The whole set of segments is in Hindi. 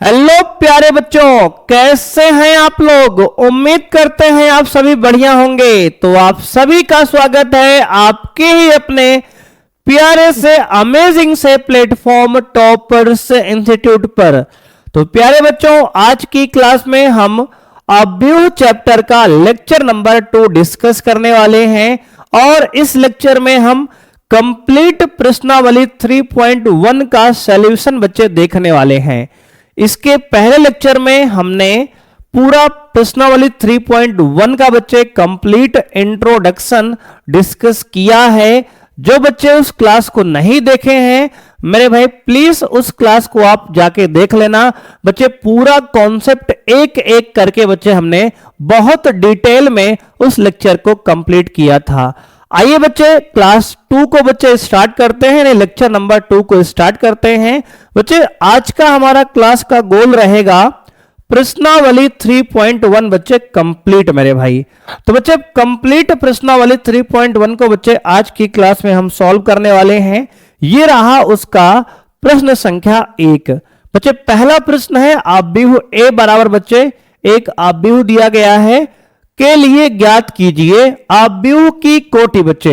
हेलो प्यारे बच्चों, कैसे हैं आप लोग। उम्मीद करते हैं आप सभी बढ़िया होंगे। तो आप सभी का स्वागत है आपके ही अपने प्यारे से अमेजिंग से प्लेटफॉर्म टॉपर्स इंस्टीट्यूट पर। तो प्यारे बच्चों, आज की क्लास में हम अव्यूह चैप्टर का लेक्चर नंबर 2 डिस्कस करने वाले हैं और इस लेक्चर में हम कंप्लीट प्रश्नावली 3.1 का सॉल्यूशन बच्चे देखने वाले हैं। इसके पहले लेक्चर में हमने पूरा प्रश्नावली 3.1 का बच्चे कंप्लीट इंट्रोडक्शन डिस्कस किया है। जो बच्चे उस क्लास को नहीं देखे हैं मेरे भाई, प्लीज उस क्लास को आप जाके देख लेना। बच्चे पूरा कॉन्सेप्ट एक एक करके बच्चे हमने बहुत डिटेल में उस लेक्चर को कंप्लीट किया था। आइए बच्चे क्लास 2 को बच्चे स्टार्ट करते हैं, लेक्चर नंबर 2 को स्टार्ट करते हैं। बच्चे आज का हमारा क्लास का गोल रहेगा प्रश्नावली 3.1 बच्चे कंप्लीट मेरे भाई। तो बच्चे कंप्लीट प्रश्नावली 3.1 को बच्चे आज की क्लास में हम सॉल्व करने वाले हैं। ये रहा उसका प्रश्न संख्या 1। बच्चे पहला प्रश्न है अव्यूह ए बराबर बच्चे एक अव्यूह दिया गया है के लिए ज्ञात कीजिए अव्यूह की कोटि। बच्चे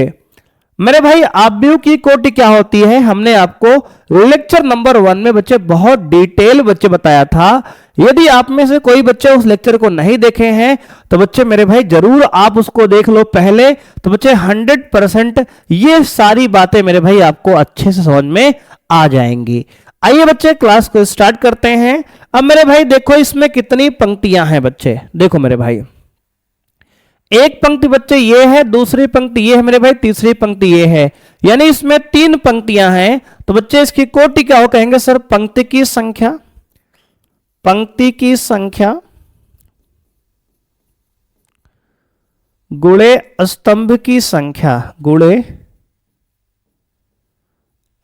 मेरे भाई अव्यूह की कोटि क्या होती है हमने आपको लेक्चर नंबर 1 में बच्चे बहुत डिटेल बच्चे बताया था। यदि आप में से कोई बच्चे उस लेक्चर को नहीं देखे हैं तो बच्चे मेरे भाई जरूर आप उसको देख लो पहले। तो बच्चे 100% ये सारी बातें मेरे भाई आपको अच्छे से समझ में आ जाएंगी। आइए बच्चे क्लास को स्टार्ट करते हैं। अब मेरे भाई देखो इसमें कितनी पंक्तियां हैं बच्चे। देखो मेरे भाई, एक पंक्ति बच्चे ये है, दूसरी पंक्ति ये है मेरे भाई, तीसरी पंक्ति ये है, यानी इसमें 3 पंक्तियां हैं। तो बच्चे इसकी कोटि क्या हो कहेंगे सर? पंक्ति की संख्या, पंक्ति की संख्या गुणे स्तंभ की संख्या, गुणे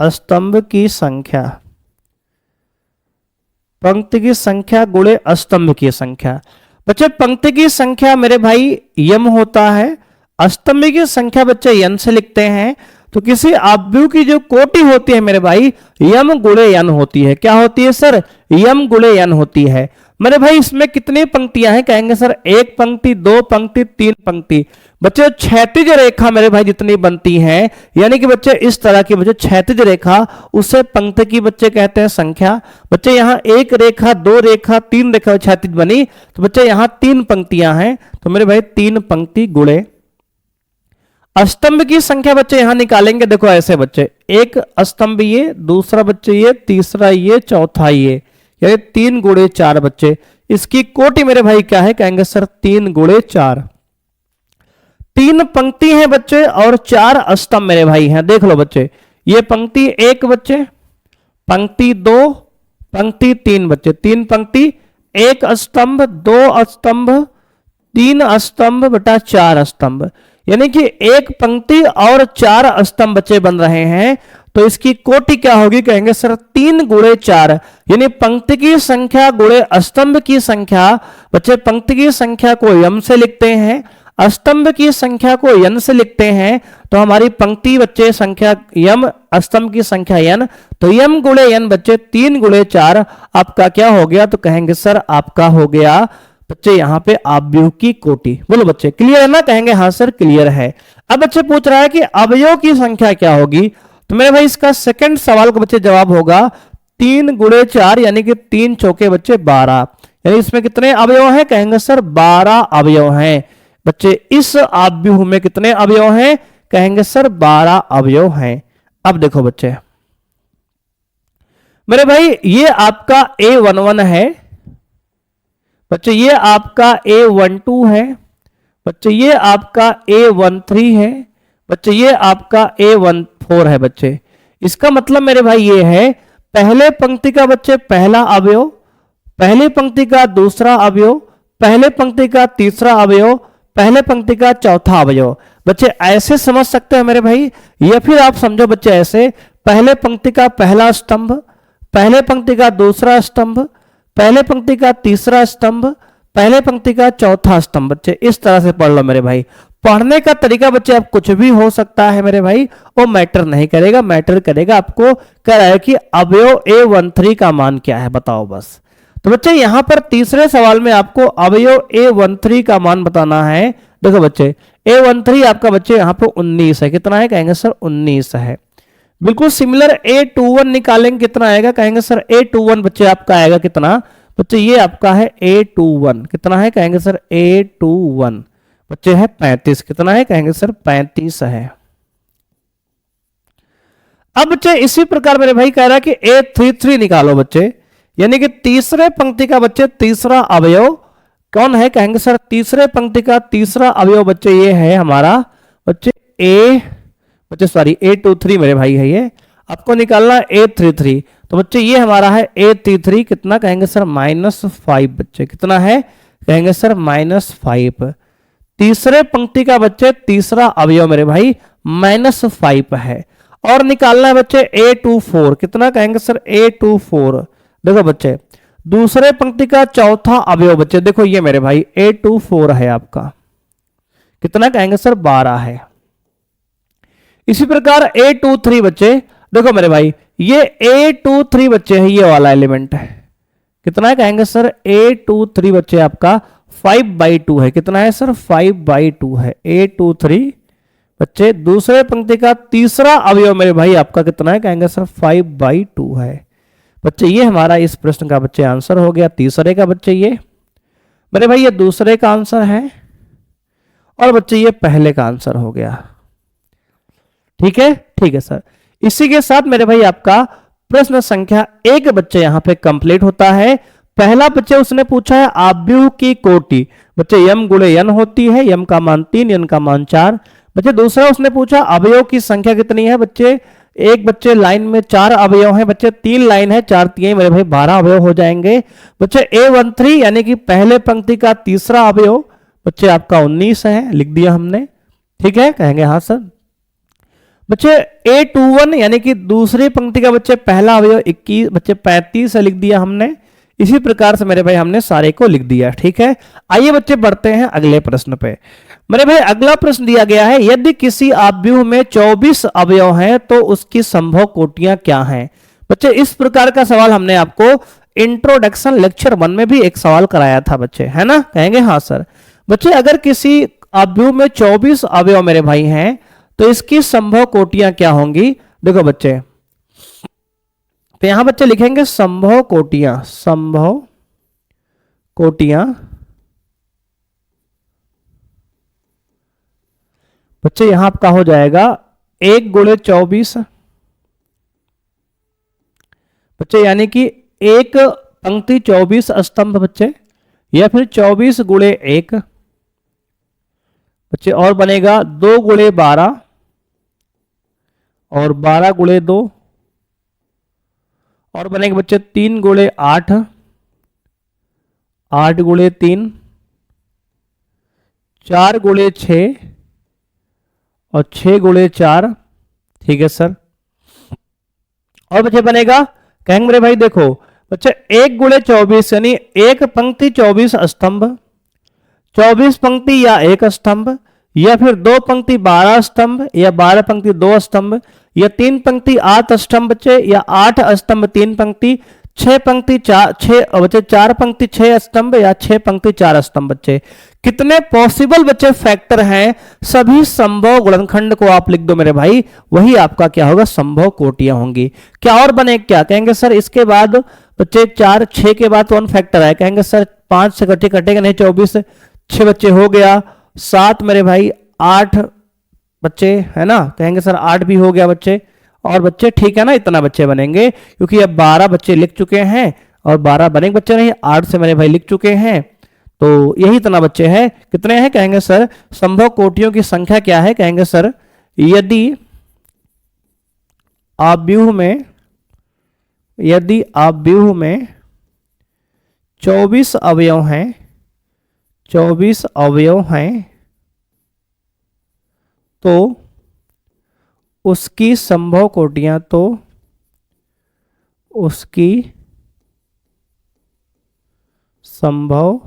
स्तंभ की संख्या, पंक्ति की संख्या गुणे स्तंभ की संख्या। बच्चे पंक्ति की संख्या मेरे भाई यम होता है, स्तंभ की संख्या बच्चे यन से लिखते हैं। तो किसी अव्यूह की जो कोटि होती है मेरे भाई यम गुणे यन होती है। क्या होती है सर? यम गुणे यन होती है। मेरे भाई इसमें कितनी पंक्तियां हैं कहेंगे सर? एक पंक्ति, 2 पंक्ति, 3 पंक्ति। बच्चे क्षैतिज रेखा मेरे भाई जितनी बनती है, यानी कि बच्चे इस तरह की बच्चे क्षैतिज रेखा, उसे पंक्ति की बच्चे कहते हैं संख्या। बच्चे यहाँ 1 रेखा, 2 रेखा, 3 रेखा क्षैतिज बनी, तो बच्चे यहाँ 3 पंक्तियां हैं। तो मेरे भाई 3 पंक्ति गुणे स्तंभ की संख्या बच्चे यहां निकालेंगे। देखो ऐसे बच्चे, एक स्तंभ ये, दूसरा बच्चे ये, तीसरा ये, चौथा ये, यानी 3 गुणे 4 बच्चे। इसकी कोटि मेरे भाई क्या है कहेंगे सर? 3 गुणे 4। 3 पंक्ति हैं बच्चे और 4 स्तंभ मेरे भाई हैं। देख लो बच्चे, ये पंक्ति 1 बच्चे, पंक्ति 2, पंक्ति 3 बच्चे। 3 पंक्ति, 1 स्तंभ, 2 स्तंभ, 3 स्तंभ बटा 4 स्तंभ, यानी कि एक पंक्ति और 4 स्तंभ बच्चे बन रहे हैं। तो इसकी कोटि क्या होगी कहेंगे सर? 3 गुणे 4, यानी पंक्ति की संख्या गुणे स्तंभ की संख्या। बच्चे पंक्ति की संख्या को यम से लिखते हैं, स्तंभ की संख्या को यन से लिखते हैं। तो हमारी पंक्ति बच्चे संख्या यम, स्तंभ की संख्या यन, तो यम गुणे यन बच्चे 3 गुणे 4 आपका क्या हो गया? तो कहेंगे सर आपका हो गया बच्चे यहाँ पे अव्यूह की कोटि। बोलो बच्चे क्लियर है ना? कहेंगे हाँ सर क्लियर है। अब बच्चे पूछ रहा है कि अवयव की संख्या क्या होगी। तो मेरे भाई इसका सेकंड सवाल का बच्चे जवाब होगा 3 गुणे 4, यानी कि 3 चौके बच्चे 12, यानी इसमें कितने अवयव हैं कहेंगे सर? 12 अवयव हैं। बच्चे इस अव्यूह में कितने अवयव हैं कहेंगे सर? 12 अवयव हैं। अब देखो बच्चे मेरे भाई, ये आपका A11 है बच्चे, ये आपका A12 है बच्चे, ये आपका A13 है बच्चे, ये आपका A14 है बच्चे। इसका मतलब मेरे भाई ये है, पहले पंक्ति का बच्चे पहला अवयव, पहली पंक्ति का दूसरा अवयव, पहले पंक्ति का तीसरा अवयव, पहले पंक्ति का चौथा अवयव। बच्चे ऐसे समझ सकते हैं मेरे भाई, या फिर आप समझो बच्चे ऐसे, पहले पंक्ति का पहला स्तंभ, पहले पंक्ति का दूसरा स्तंभ, पहले पंक्ति का तीसरा स्तंभ, पहले पंक्ति का चौथा स्तंभ। बच्चे इस तरह से पढ़ लो मेरे भाई। पढ़ने का तरीका बच्चे आप कुछ भी हो सकता है मेरे भाई, वो मैटर नहीं करेगा। मैटर करेगा आपको कह रहा है कि अवयव A13 का मान क्या है, बताओ बस। तो बच्चे यहां पर तीसरे सवाल में आपको अवयव A13 का मान बताना है। देखो बच्चे A13 आपका बच्चे यहां पर 19 है, कितना है कहेंगे सर 19 है। बिल्कुल सिमिलर A21 निकालेंगे, कितना आएगा कहेंगे सर A21 बच्चे आपका आएगा कितना बच्चे, ये आपका है A21, कितना है कहेंगे सर A21 बच्चे है 35, कितना है कहेंगे सर 35 है। अब बच्चे इसी प्रकार मेरे भाई कह रहा है कि A33 निकालो बच्चे, यानी कि तीसरे पंक्ति का बच्चे तीसरा अवयव कौन है कहेंगे सर, तीसरे पंक्ति का तीसरा अवयव बच्चे ये है हमारा बच्चे A23 मेरे भाई है, ये आपको निकालना A33। तो बच्चे ये हमारा है A33, कितना कहेंगे सर -5 बच्चे, कितना है कहेंगे सर -5। तीसरे पंक्ति का बच्चे तीसरा अवयव मेरे भाई -5 है। और निकालना है बच्चे A24, कितना कहेंगे सर A24। देखो बच्चे दूसरे पंक्ति का चौथा अवयव बच्चे, देखो ये मेरे भाई A24 है आपका, कितना कहेंगे सर 12 है। इसी प्रकार A23 बच्चे, देखो मेरे भाई ये A23 बच्चे है, ये वाला एलिमेंट है, कितना है कहेंगे सर A23 बच्चे आपका 5/2 है, कितना है सर 5/2 है। A23 बच्चे दूसरे पंक्ति का तीसरा अवयव मेरे भाई आपका कितना है कहेंगे सर 5/2 है। बच्चे ये हमारा इस प्रश्न का बच्चे आंसर हो गया तीसरे का बच्चे, ये मेरे भाई ये दूसरे का आंसर है और बच्चे ये पहले का आंसर हो गया। ठीक है सर। इसी के साथ मेरे भाई आपका प्रश्न संख्या 1 बच्चे यहां पे कंप्लीट होता है। पहला बच्चे उसने पूछा है आव्यूह की कोटि, बच्चे यम गुणे n होती है, यम का मान 3 n का मान 4। बच्चे दूसरा उसने पूछा अवयव की संख्या कितनी है, बच्चे एक बच्चे लाइन में 4 अवयव हैं, बच्चे 3 लाइन है, 4 3 मेरे भाई 12 अवयव हो जाएंगे। बच्चे A13 यानी कि पहले पंक्ति का तीसरा अवयव बच्चे आपका 19 है, लिख दिया हमने, ठीक है कहेंगे हाँ सर। बच्चे A21 यानी कि दूसरी पंक्ति का बच्चे पहला अवयव 21 बच्चे 35 है, लिख दिया हमने। इसी प्रकार से मेरे भाई हमने सारे को लिख दिया, ठीक है। आइए बच्चे बढ़ते हैं अगले प्रश्न पे। मेरे भाई अगला प्रश्न दिया गया है, यदि किसी आव्यूह में 24 अवयव हैं तो उसकी संभव कोटियां क्या हैं। बच्चे इस प्रकार का सवाल हमने आपको इंट्रोडक्शन लेक्चर 1 में भी एक सवाल कराया था बच्चे, है ना, कहेंगे हाँ सर। बच्चे अगर किसी आव्यूह में 24 अवयव मेरे भाई हैं तो इसकी संभव कोटियां क्या होंगी। देखो बच्चे तो यहां बच्चे लिखेंगे संभव कोटियां, संभव कोटियां बच्चे यहां आपका हो जाएगा 1 गुणे 24 बच्चे, यानी कि एक पंक्ति 24 स्तंभ बच्चे, या फिर 24 गुणे 1 बच्चे, और बनेगा 2 गुणे 12 और 12 गुणे 2, और बनेगा बच्चे 3 गुणे 8, 8 गुणे 3, 4 गुणे 6 और 6 गुणे 4, ठीक है सर। और बच्चे बनेगा कहेंगे मेरे भाई देखो बच्चे 1 गुणे 24 यानी एक पंक्ति 24 स्तंभ, 24 पंक्ति या एक स्तंभ, या फिर 2 पंक्ति 12 स्तंभ, या 12 पंक्ति 2 स्तंभ, या 3 पंक्ति 8 स्तंभ बच्चे, या 8 स्तंभ 3 पंक्ति, 6 पंक्ति 6 बच्चे 4 पंक्ति 6 स्तंभ, या 6 पंक्ति 4 स्तंभ बच्चे। कितने पॉसिबल बच्चे फैक्टर हैं, सभी संभव गुणनखंड को आप लिख दो मेरे भाई, वही आपका क्या होगा संभव कोटियां होंगी। क्या और बने क्या कहेंगे सर, इसके बाद बच्चे 4 6 के बाद 1 फैक्टर है, कहेंगे सर 5 से कटेगा नहीं, 24 6 बच्चे हो गया, 7 मेरे भाई 8 बच्चे, है ना, कहेंगे सर 8 भी हो गया बच्चे, और बच्चे ठीक है ना, इतना बच्चे बनेंगे क्योंकि अब 12 बच्चे लिख चुके हैं और 12 बनेंगे बच्चे नहीं, 8 से मेरे भाई लिख चुके हैं, तो यही इतना बच्चे हैं। कितने हैं कहेंगे सर, संभव कोटियों की संख्या क्या है, कहेंगे सर यदि आव्यूह में 24 अवयव हैं, 24 अवयव हैं तो उसकी संभव कोटियां, तो उसकी संभव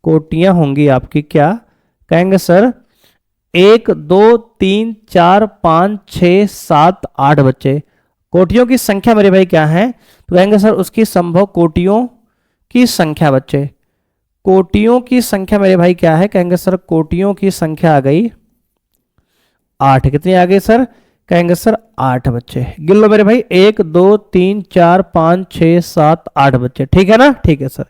कोटियां होंगी आपकी क्या, कहेंगे सर 1 2 3 4 5 6 7 8 बच्चे। कोटियों की संख्या मेरे भाई क्या है, तो कहेंगे सर उसकी संभव कोटियों की संख्या बच्चे, कोटियों की संख्या मेरे भाई क्या है, कहेंगे सर कोटियों की संख्या आ गई 8। कितनी आ गई सर, कहेंगे सर 8 बच्चे। गिन लो मेरे भाई, 1 2 3 4 5 6 7 8 बच्चे, ठीक है ना, ठीक है सर।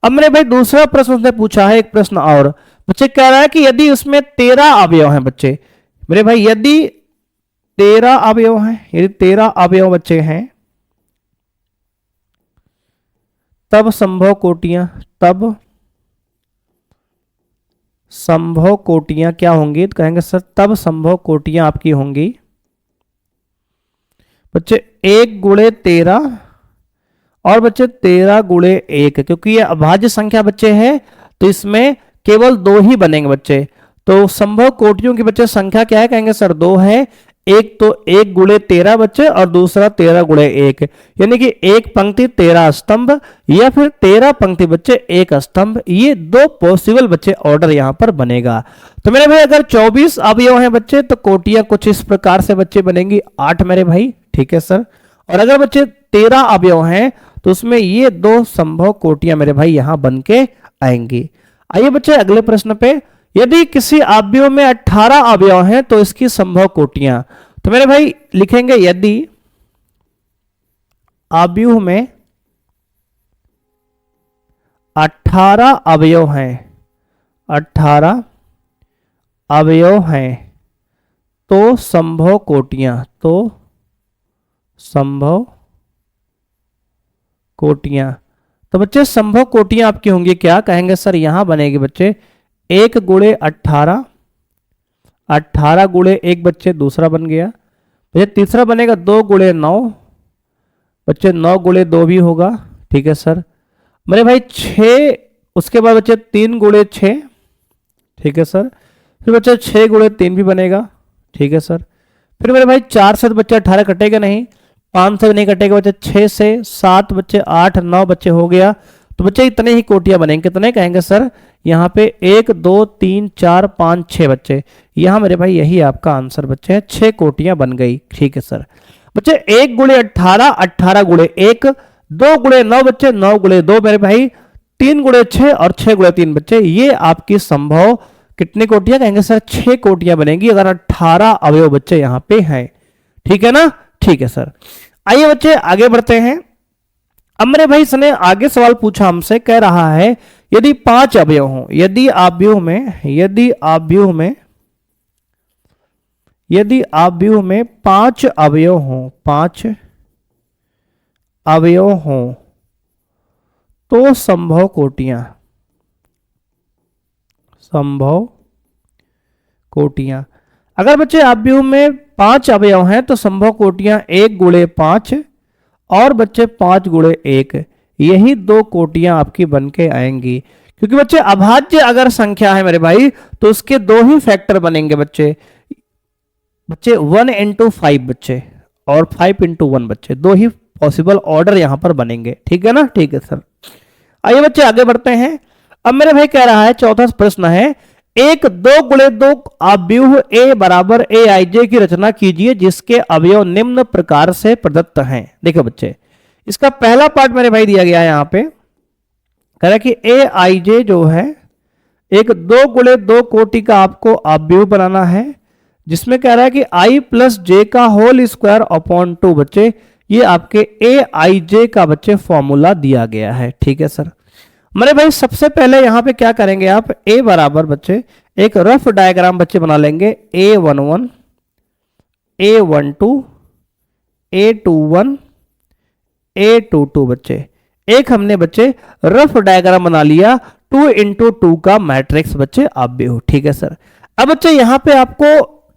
अब मेरे भाई दूसरा प्रश्न उसने पूछा है, एक प्रश्न और बच्चे कह रहा है कि यदि उसमें 13 अवयव हैं बच्चे, मेरे भाई यदि 13 अवयव हैं, यदि 13 अवयव बच्चे हैं, तब संभव कोटियां, तब संभव कोटियां क्या होंगी, तो कहेंगे सर तब संभव कोटियां आपकी होंगी बच्चे 1 गुणे 13 और बच्चे 13 गुणे 1, क्योंकि ये अभाज्य संख्या बच्चे है तो इसमें केवल 2 ही बनेंगे बच्चे। तो संभव कोटियों की बच्चे संख्या क्या है, कहेंगे सर 2 है। एक तो 1 गुणे 13 बच्चे और दूसरा 13 गुणे 1, यानी कि एक पंक्ति 13 स्तंभ या फिर 13 पंक्ति बच्चे 1 स्तंभ, ये 2 पॉसिबल बच्चे ऑर्डर यहां पर बनेगा। तो मेरे भाई अगर 24 अवयव हैं बच्चे तो कोटियां कुछ इस प्रकार से बच्चे बनेंगी 8 मेरे भाई, ठीक है सर। और अगर बच्चे 13 अवयव हैं तो उसमें ये 2 संभव कोटियां मेरे भाई यहां बन के आएंगी। आइए बच्चे अगले प्रश्न पे, यदि किसी अवयव में 18 अवयव हैं तो इसकी संभव कोटियां, तो मेरे भाई लिखेंगे यदि अवयव में 18 अवयव हैं, 18 अवयव हैं तो संभव कोटियां, तो संभव कोटियां, तो बच्चे संभव कोटियां आपकी होंगी क्या, कहेंगे सर यहां बनेगी बच्चे 1 गुणे 18, 18 गुणे 1 बच्चे दूसरा बन गया बच्चे। तीसरा बनेगा 2 गुणे 9 बच्चे, 9 गुणे 2 भी होगा, ठीक है सर। मेरे भाई 6, उसके बाद बच्चे 3 गुणे 6, ठीक है सर। फिर बच्चे 6 गुणे 3 भी बनेगा, ठीक है सर। फिर मेरे भाई 4 से बच्चे 18 कटेगा नहीं, 5 से नहीं कटेगा बच्चे, 6 से 7 बच्चे 8 9 बच्चे हो गया। तो बच्चे इतने ही कोटियां बनेंगे, कितने कहेंगे सर, यहाँ पे 1 2 3 4 5 6 बच्चे, यहाँ मेरे भाई यही आपका आंसर बच्चे है, 6 कोटियां बन गई, ठीक है सर। बच्चे 1 गुणे 18, 18 गुणे 1, 2 गुणे 9 बच्चे, 9 गुणे 2 मेरे भाई, 3 गुणे 6 और 6 गुणे 3 बच्चे, ये आपकी संभव कितनी कोटियां, कहेंगे सर 6 कोटियां बनेंगी अगर 18 अवयव बच्चे यहाँ पे हैं, ठीक है ना, ठीक है सर। आइए बच्चे आगे बढ़ते हैं। अब मेरे भाई इसने आगे सवाल पूछा हमसे, कह रहा है यदि 5 अवयव हों, यदि अवयव में 5 अवयव हों, 5 अवयव हों तो संभव कोटियां, संभव कोटियां, अगर बच्चे अवयव में 5 अवयव हैं तो संभव कोटियां 1 गुणे 5 और बच्चे 5 गुणे 1, यही 2 कोटियां आपकी बन के आएंगी। क्योंकि बच्चे अभाज्य अगर संख्या है मेरे भाई तो उसके 2 ही फैक्टर बनेंगे बच्चे, 1 into 5 बच्चे और 5 into 1 बच्चे, 2 ही पॉसिबल ऑर्डर यहां पर बनेंगे, ठीक है ना, ठीक है सर। आइए बच्चे आगे बढ़ते हैं। अब मेरे भाई कह रहा है, चौथा प्रश्न है, 1 2 गुणे 2 अवयव A बराबर AIJ की रचना कीजिए जिसके अवयव निम्न प्रकार से प्रदत्त हैं। देखो बच्चे, इसका पहला पार्ट मेरे भाई दिया गया है, यहां पे कह रहा है कि AIJ जो है एक 2 गुणे 2 कोटि का आपको अवयव बनाना है, जिसमें कह रहा है कि I प्लस J का होल स्क्वायर अपॉन 2 बच्चे, ये आपके AIJ का बच्चे फॉर्मूला दिया गया है, ठीक है सर। मेरे भाई सबसे पहले यहां पे क्या करेंगे आप, A बराबर बच्चे एक रफ डायग्राम बच्चे बना लेंगे, A11 A12 A21 A22 बच्चे, एक हमने बच्चे रफ डायग्राम बना लिया 2 into 2 का मैट्रिक्स बच्चे अवयव, ठीक है सर। अब बच्चे यहां पे आपको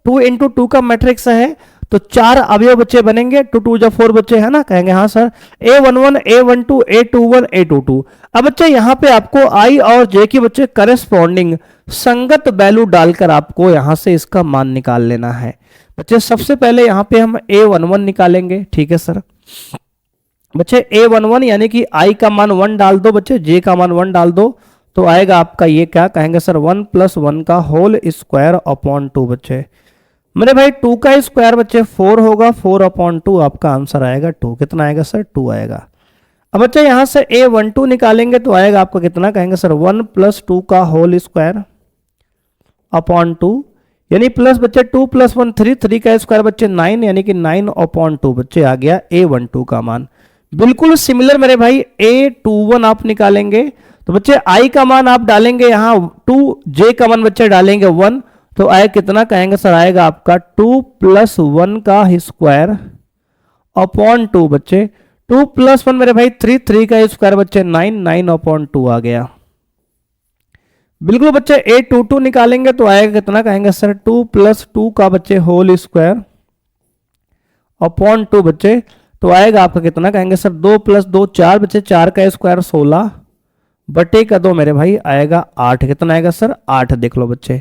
2 into 2 का मैट्रिक्स है तो 4 अवयव बच्चे बनेंगे, 2 2 जा 4 बच्चे है ना, कहेंगे हाँ sir. A11 A12 A21 A22। अब बच्चे यहाँ पे आपको I और J की बच्चे करेस्पॉन्डिंग संगत वैल्यू डालकर आपको यहाँ से इसका मान निकाल लेना है बच्चे। सबसे पहले यहाँ पे हम A11 निकालेंगे, ठीक है सर। बच्चे A11 यानी कि I का मान 1 डाल दो बच्चे, J का मान 1 डाल दो, तो आएगा आपका ये क्या कहेंगे सर 1 + 1 का होल स्क्वायर अपॉन 2 बच्चे। मेरे भाई 2 का स्क्वायर बच्चे 4 होगा, 4/2 आपका आंसर आएगा 2। कितना आएगा सर? 2 आएगा। अब बच्चे यहां से A12 निकालेंगे तो आएगा आपका कितना, कहेंगे सर 1 + 2 का होल स्क्वायर अपॉन 2, यानी प्लस बच्चे 2 + 1 3, 3 का स्क्वायर बच्चे 9, यानी कि 9/2 बच्चे आ गया A12 का मान। बिल्कुल सिमिलर मेरे भाई A21 आप निकालेंगे तो बच्चे I का मान आप डालेंगे यहाँ 2, J का मान बच्चे डालेंगे 1, तो आए कितना, कहेंगे सर आएगा आपका 2 + 1 का स्क्वायर अपॉन 2 बच्चे 2 + 1 मेरे भाई 3, 3 का स्क्वायर बच्चे 9, 9/2 आ गया। बिल्कुल बच्चे A22 निकालेंगे तो आएगा कितना, कहेंगे सर 2 + 2 का बच्चे होल स्क्वायर अपॉन 2 बच्चे, तो आएगा आपका कितना, कहेंगे सर 2 + 2 4 बच्चे 4 का स्क्वायर 16 बटे का 2 मेरे भाई आएगा 8। कितना आएगा सर? 8। देख लो बच्चे,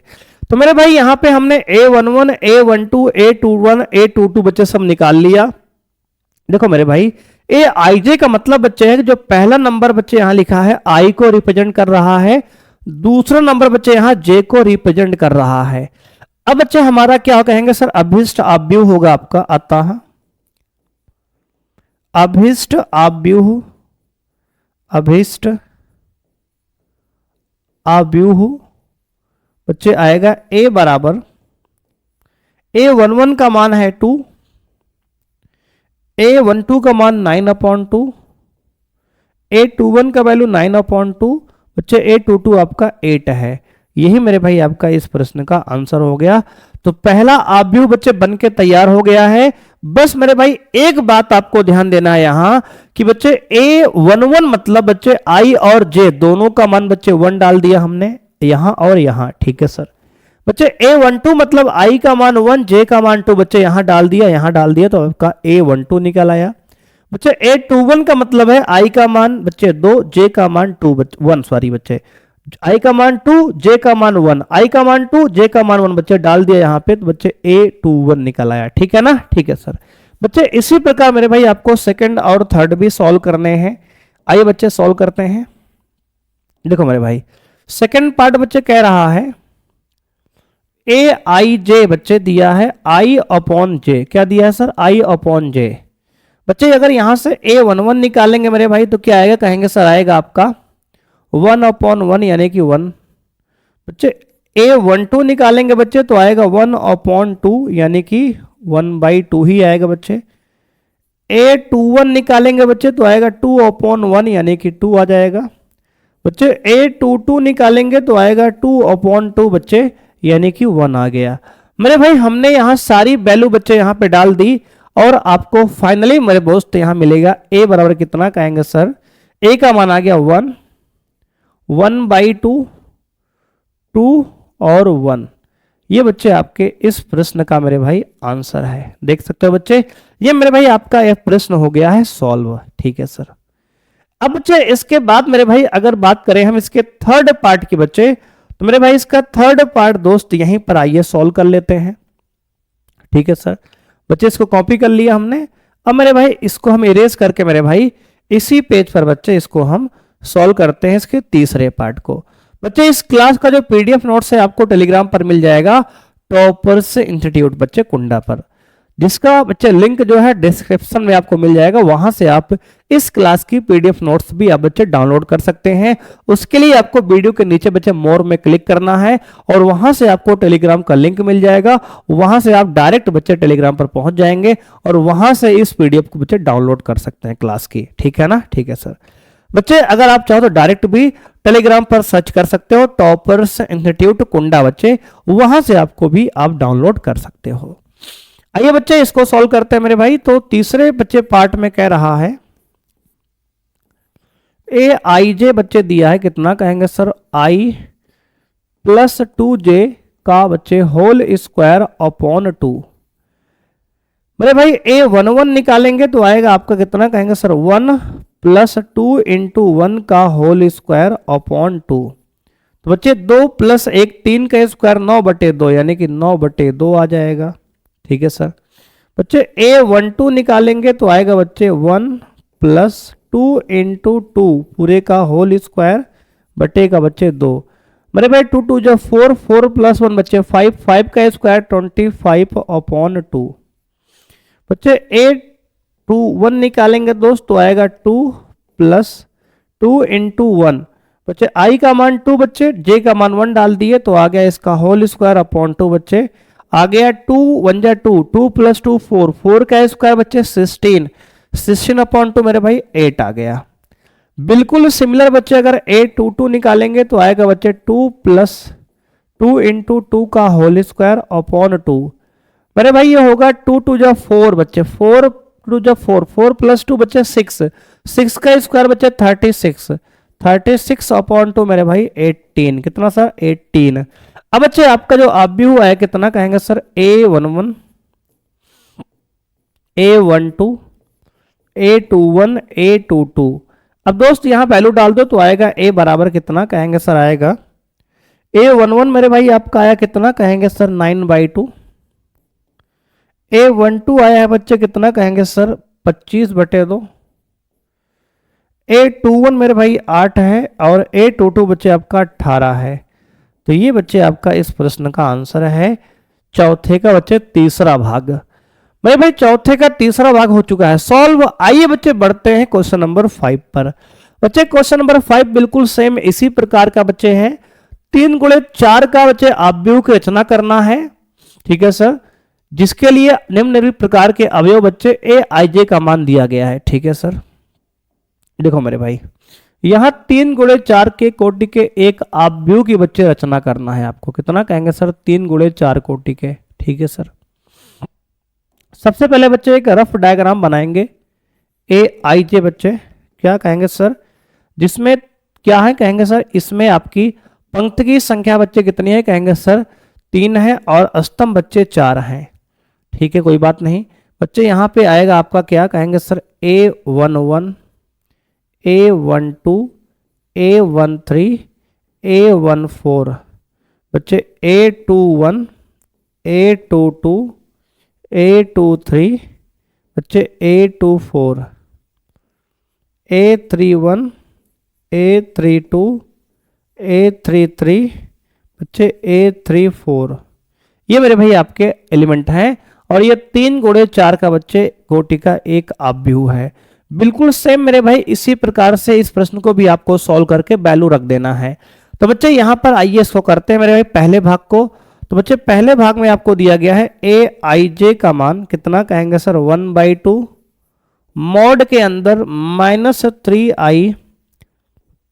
तो मेरे भाई यहां पे हमने A11 A12 A21 A22 बच्चे सब निकाल लिया। देखो मेरे भाई Aij का मतलब बच्चे है कि जो पहला नंबर बच्चे यहां लिखा है I को रिप्रेजेंट कर रहा है, दूसरा नंबर बच्चे यहां J को रिप्रेजेंट कर रहा है। अब बच्चे हमारा क्या कहेंगे सर, अभिष्ट आव्यूह होगा आपका, अतः अभिष्ट आव्यूह, अभिष्ट आव्यूह बच्चे आएगा A बराबर A11 का मान है 2, A12 का मान 9/2, A21 का वैल्यू 9/2 बच्चे, A22 आपका 8 है। यही मेरे भाई आपका इस प्रश्न का आंसर हो गया। तो पहला आव्यूह बच्चे बन के तैयार हो गया है। बस मेरे भाई एक बात आपको ध्यान देना है यहां कि बच्चे A11 मतलब बच्चे I और J दोनों का मान बच्चे 1 डाल दिया हमने यहां और यहां, ठीक है सर। बच्चे A12 मतलब I का मान 1 J का मान 2 बच्चे यहां डाल दिया तो आपका A12 निकल आया। बच्चे A21 का मतलब है I का मान बच्चे 2 J का मान 1 सॉरी बच्चे, I का मान 2 J का मान 1, I का मान 2 J का मान 1 बच्चे डाल दिया यहाँ पे, तो बच्चे A21 निकल आया। ठीक है ना? ठीक है सर। बच्चे इसी प्रकार मेरे भाई आपको सेकंड और थर्ड भी सॉल्व करने हैं। आइए बच्चे सॉल्व करते हैं। देखो मेरे भाई सेकंड पार्ट बच्चे कह रहा है Aij बच्चे दिया है I/J, क्या दिया है सर? I/J। बच्चे अगर यहां से A11 निकालेंगे मेरे भाई तो क्या आएगा, कहेंगे सर आएगा आपका 1/1 यानी कि 1। बच्चे A12 निकालेंगे बच्चे तो आएगा 1/2 यानी कि 1/2 ही आएगा बच्चे। A21 निकालेंगे बच्चे तो आएगा 2/1 यानी कि 2 आ जाएगा। बच्चे A22 निकालेंगे तो आएगा 2/2 बच्चे यानी कि 1 आ गया। मेरे भाई हमने यहाँ सारी वैल्यू बच्चे यहाँ पे डाल दी और आपको फाइनली मेरे दोस्त यहाँ मिलेगा A बराबर कितना, कहेंगे सर A का मान आ गया 1, 1/2, 2 और 1। ये बच्चे आपके इस प्रश्न का मेरे भाई आंसर है। देख सकते हो बच्चे, ये मेरे भाई आपका यह प्रश्न हो गया है सॉल्व। ठीक है सर। अब बच्चे इसके बाद मेरे भाई अगर बात करें हम इसके थर्ड पार्ट की बच्चे, तो मेरे भाई इसका थर्ड पार्ट दोस्त यहीं पर आइए सॉल्व कर लेते हैं। ठीक है सर। बच्चे इसको कॉपी कर लिया हमने। अब मेरे भाई इसको हम इरेज करके मेरे भाई इसी पेज पर बच्चे इसको हम सॉल्व करते हैं इसके तीसरे पार्ट को। बच्चे इस क्लास का जो पीडीएफ नोट्स है आपको टेलीग्राम पर मिल जाएगा, टॉपर्स इंस्टीट्यूट बच्चे कुंडा पर, जिसका बच्चे लिंक जो है डिस्क्रिप्शन में आपको मिल जाएगा। वहां से आप इस क्लास की पीडीएफ नोट्स भी आप बच्चे डाउनलोड कर सकते हैं। उसके लिए आपको वीडियो के नीचे बच्चे मोर में क्लिक करना है और वहां से आपको टेलीग्राम का लिंक मिल जाएगा। वहां से आप डायरेक्ट बच्चे टेलीग्राम पर पहुंच जाएंगे और वहां से इस पीडीएफ को बच्चे डाउनलोड कर सकते हैं क्लास की। ठीक है ना? ठीक है सर। बच्चे अगर आप चाहो तो डायरेक्ट भी टेलीग्राम पर सर्च कर सकते हो, टॉपर्स इंस्टीट्यूट कुंडा बच्चे, वहां से आपको भी आप डाउनलोड कर सकते हो। आइए बच्चे इसको सॉल्व करते हैं मेरे भाई। तो तीसरे बच्चे पार्ट में कह रहा है Aij बच्चे दिया है कितना, कहेंगे सर I + 2j का बच्चे होल स्क्वायर अपॉन 2। मेरे भाई A11 निकालेंगे तो आएगा आपका कितना, कहेंगे सर 1 + 2 × 1 का होल स्क्वायर अपॉन 2। तो बच्चे 2 + 1 3 का स्क्वायर 9/2 यानी कि 9/2 आ जाएगा। ठीक है सर। बच्चे A12 निकालेंगे तो आएगा बच्चे 1 + 2 × 2 पूरे का होल स्क्वायर बटे का बच्चे 2। मेरे भाई 2 2 जो 4, 4 प्लस 1 बच्चे 5, 5 का स्क्वायर 25/2 बच्चे 8 2 1 निकालेंगे दोस्त तो आएगा 2 प्लस 2 इंटू 1 बच्चे आई का मान 2 बच्चे जे का मान 1 डाल दिए तो आ गया इसका होल स्क्वायर अपॉन 2 बच्चे आ गया 2 1 जा 2 2 प्लस 2 4 4 का स्क्वायर बच्चे 16 16 अपॉन 2 मेरे भाई 8 आ गया। बिल्कुल सिमिलर बच्चे अगर 8 2 2 निकालेंगे तो आएगा बच्चे 2 प्लस 2 इंटू 2 का होल स्क्वायर अपॉन 2 मेरे भाई ये होगा 2 2 जा 4 बच्चे 4 2 जा 4 4 प्लस 2 बच्चे 6 6 का स्क्वायर बच्चे 36 36 अपॉन 2 मेरे भाई 18 कितना सर 18। अब बच्चे आपका जो आव्यूह है कितना कहेंगे sir A11 A12 A21 A22। अब दोस्त यहां वैल्यू डाल दो तो आएगा A बराबर कितना कहेंगे सर आएगा A11 मेरे भाई आपका आया कितना कहेंगे सर 9/2 A12 आया है बच्चे कितना कहेंगे सर 25/2 A21 मेरे भाई 8 है और A22 बच्चे आपका 18 है। तो ये बच्चे आपका इस प्रश्न का आंसर है चौथे का बच्चे तीसरा भाग। मेरे भाई चौथे का तीसरा भाग हो चुका है सॉल्व। आइए बच्चे बढ़ते हैं क्वेश्चन नंबर 5 पर। बच्चे क्वेश्चन नंबर 5 बिल्कुल सेम इसी प्रकार का बच्चे है 3 गुणे 4 का बच्चे आव्यूह की रचना करना है। ठीक है सर जिसके लिए निम्नलिखित प्रकार के अवयव बच्चे ए आई जे का मान दिया गया है। ठीक है सर देखो मेरे भाई यहां 3 गुणे 4 के कोटि के एक आव्यूह की बच्चे रचना करना है आपको कितना कहेंगे सर 3 गुणे 4 कोटि के। ठीक है सर सबसे पहले बच्चे एक रफ डायग्राम बनाएंगे ए आई जे बच्चे क्या कहेंगे सर जिसमें क्या है कहेंगे सर इसमें आपकी पंक्ति की संख्या बच्चे कितनी है कहेंगे सर 3 है और स्तंभ बच्चे 4 हैं। ठीक है कोई बात नहीं बच्चे यहां पे आएगा आपका क्या कहेंगे sir A11 A12 A13 A14 बच्चे A21 A22 A23 बच्चे A24 A31 A32 A33 बच्चे A34 ये मेरे भाई आपके एलिमेंट हैं और ये 3 गुणे 4 का बच्चे कोटि का एक आव्यूह है। बिल्कुल सेम मेरे भाई इसी प्रकार से इस प्रश्न को भी आपको सॉल्व करके वैल्यू रख देना है। तो बच्चे यहां पर आइए इसको करते हैं मेरे भाई पहले भाग को। तो बच्चे पहले भाग में आपको दिया गया है ए आई जे का मान कितना कहेंगे सर 1/2 मॉड के अंदर -3i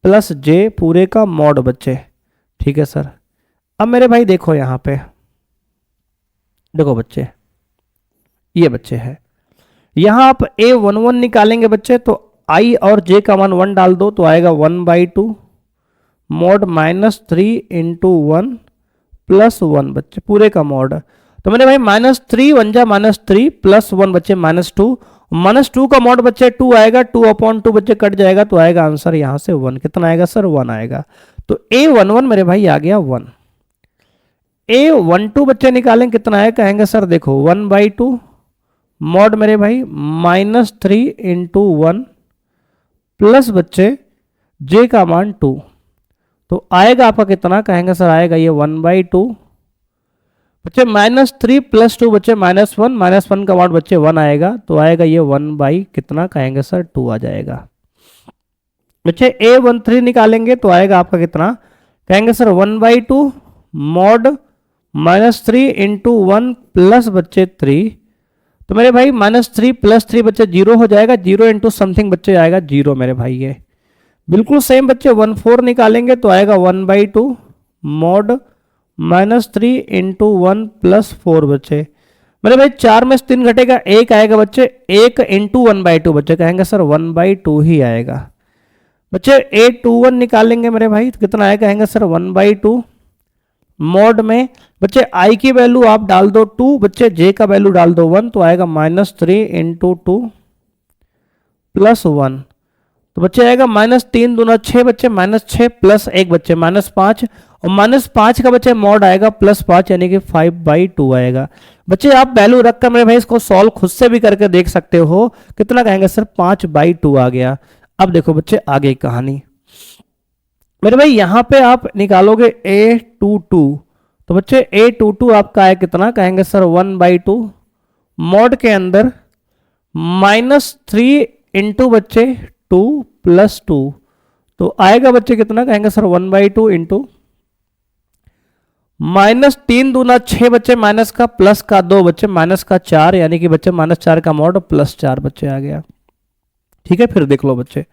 प्लस जे पूरे का मॉड बच्चे। ठीक है सर अब मेरे भाई देखो यहां पे देखो बच्चे ये बच्चे है यहां आप A11 निकालेंगे बच्चे तो i और j का मान 1 डाल दो तो आएगा 1/2 मॉड -3 इंटू 1 प्लस 1 बच्चे पूरे का मॉड। तो मेरे भाई -3 1 जा -3 प्लस 1 बच्चे -2 का मॉड बच्चे 2 आएगा 2/2 बच्चे कट जाएगा तो आएगा आंसर यहां से 1 कितना आएगा सर 1 आएगा। तो A11 मेरे भाई आ गया 1। A12 बच्चे निकालें कितना है कहेंगे सर देखो 1/2 मॉड मेरे भाई -3 इंटू 1 प्लस बच्चे j का मान 2 तो आएगा आपका कितना कहेंगे सर आएगा ये 1/2 बच्चे -3 प्लस 2 बच्चे -1 का मॉड बच्चे 1 आएगा तो आएगा ये 1 कितना कहेंगे सर 2 आ जाएगा। बच्चे A13 निकालेंगे तो आएगा आपका कितना कहेंगे सर 1/2 मॉड -3 इंटू 1 प्लस बच्चे 3 तो मेरे भाई -3 प्लस 3 बच्चे 0 हो जाएगा 0 इंटू समथिंग बच्चे आएगा 0 मेरे भाई ये बिल्कुल सेम बच्चे 1/4 निकालेंगे तो आएगा 1/2 मॉड -3 इंटू 1 प्लस 4 बच्चे मेरे भाई 4 में से 3 घटेगा 1 आएगा बच्चे 1 इंटू 1/2 बच्चे कहेंगे सर 1/2 ही आएगा। बच्चे A21 निकालेंगे मेरे भाई तो कितना आएगा कहेंगे सर 1/2 मॉड में बच्चे i की वैल्यू आप डाल दो 2 बच्चे j का वैल्यू डाल दो 1 तो आएगा -3 इंटू 2 प्लस 1 तो बच्चे आएगा -3 दूना 6 बच्चे -6 प्लस 1 बच्चे -5 और -5 का बच्चे मॉड आएगा +5 यानी कि 5/2 आएगा। बच्चे आप वैल्यू रखकर मेरे भाई इसको सॉल्व खुद से भी करके देख सकते हो कितना कहेंगे सर 5/2 आ गया। अब देखो बच्चे आगे कहानी मेरे भाई यहां पे आप निकालोगे a22, तो बच्चे a22 आपका है कितना, कहेंगे सर 1/2 मॉड के अंदर -3 इंटू बच्चे 2 + 2, तो आएगा बच्चे कितना, कहेंगे सर 1/2 इंटू -3 दूना 6 बच्चे, माइनस का प्लस का 2 बच्चे, माइनस का 4, यानी कि बच्चे -4 का मॉड +4 बच्चे आ गया। ठीक है, फिर देख लो बच्चे,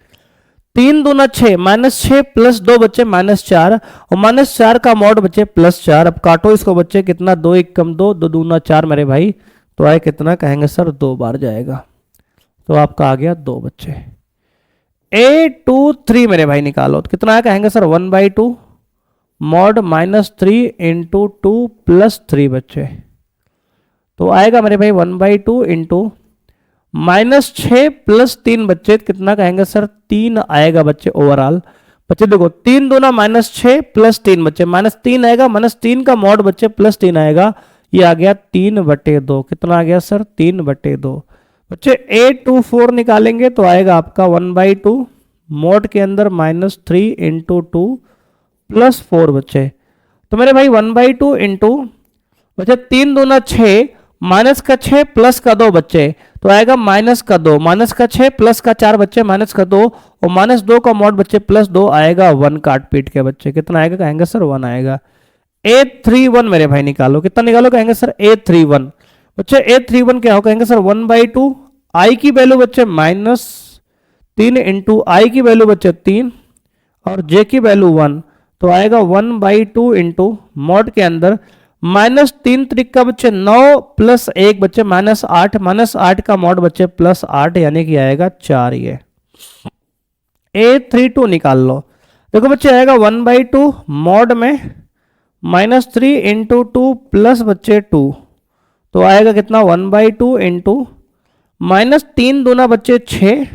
3 दूना 6, -6 + 2 बच्चे -4, और -4 का मॉड बच्चे +4। अब काटो इसको बच्चे, कितना, 2 1 कम 2, 2 दूना 4 मेरे भाई, तो आए कितना, कहेंगे सर 2 बार जाएगा, तो आपका आ गया 2 बच्चे। a23 मेरे भाई निकालो, तो कितना है, कहेंगे सर 1/2 मॉड -3 इंटू 2 + 3 बच्चे, तो आएगा मेरे भाई 1/2 इंटू -6 + 3 बच्चे, कितना कहेंगे सर 3 आएगा बच्चे ओवरऑल। बच्चे देखो 3 दूना -6 + 3 बच्चे, -3 आएगा, -3 का मॉड बच्चे +3 आएगा, ये आ गया 3/2, कितना आ गया सर 3/2। बच्चे a24 निकालेंगे तो आएगा आपका 1/2 मॉड के अंदर -3 इंटू 2 + 4 बच्चे, तो मेरे भाई 1/2 इंटू बच्चे 3 दूना 6, माइनस का 6 प्लस का 2 बच्चे, तो आएगा माइनस का 2, माइनस का 6 प्लस का 4 बच्चे, माइनस का 2, और -2 का मॉड बच्चे +2 आएगा 1 काट पीट के बच्चे, कितना आएगा, कहेंगे सर 1 आएगा। a31 मेरे भाई निकालो, कितना निकालो, कहेंगे सर a31 बच्चे, a31 क्या हो, कहेंगे सर 1/2 आई की वैल्यू बच्चे -3 इंटू आई की वैल्यू बच्चे 3 और j की वैल्यू 1, तो आएगा 1/2 इंटू मॉड के अंदर -3 त्रिका बच्चे 9 + 1 बच्चे -8, -8 का मॉड बच्चे +8, यानी कि आएगा 4। ये a32 निकाल लो, देखो बच्चे आएगा 1/2 मॉड में -3 इंटू 2 + बच्चे 2, तो आएगा कितना 1/2 इंटू -3 दूना बच्चे 6,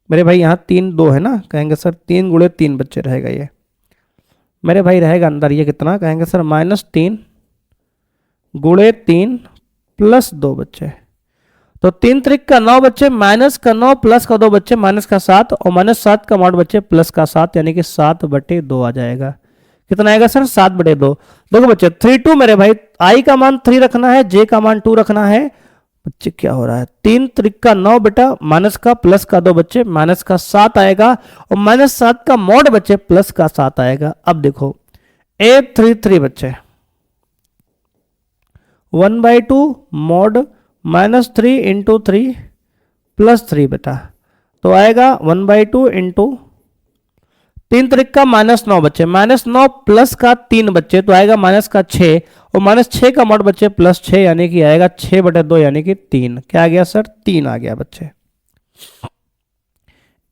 मेरे भाई यहाँ 3 2 है ना, कहेंगे सर 3 × 3 बच्चे रहेगा, ये मेरे भाई रहेगा अंदर, ये कितना कहेंगे सर -3 × 3 + 2 बच्चे, तो 3 त्रिक का 9 बच्चे, माइनस का 9 प्लस का 2 बच्चे, -7, और -7 का मॉड बच्चे +7, यानी कि 7/2 आ जाएगा, कितना आएगा सर 7/2। देखो बच्चे 32 मेरे भाई, आई का मान 3 रखना है, जे का मान 2 रखना है, बच्चे क्या हो रहा है, 3 त्रिक का 9 बेटा, माइनस का प्लस का 2 बच्चे, माइनस का 7 आएगा, और -7 का मॉड बच्चे प्लस का 7 आएगा। अब देखो a33 बच्चे 1/2 मॉड -3 इंटू 3 + 3 बेटा, तो आएगा 1/2 इंटू 3 त्रिक का -9 बच्चे, -9 प्लस का 3 बच्चे, तो आएगा माइनस का 6, और -6 का मॉड बच्चे +6, यानी कि आएगा 6/2, यानी कि 3, क्या आ गया सर 3 आ गया बच्चे।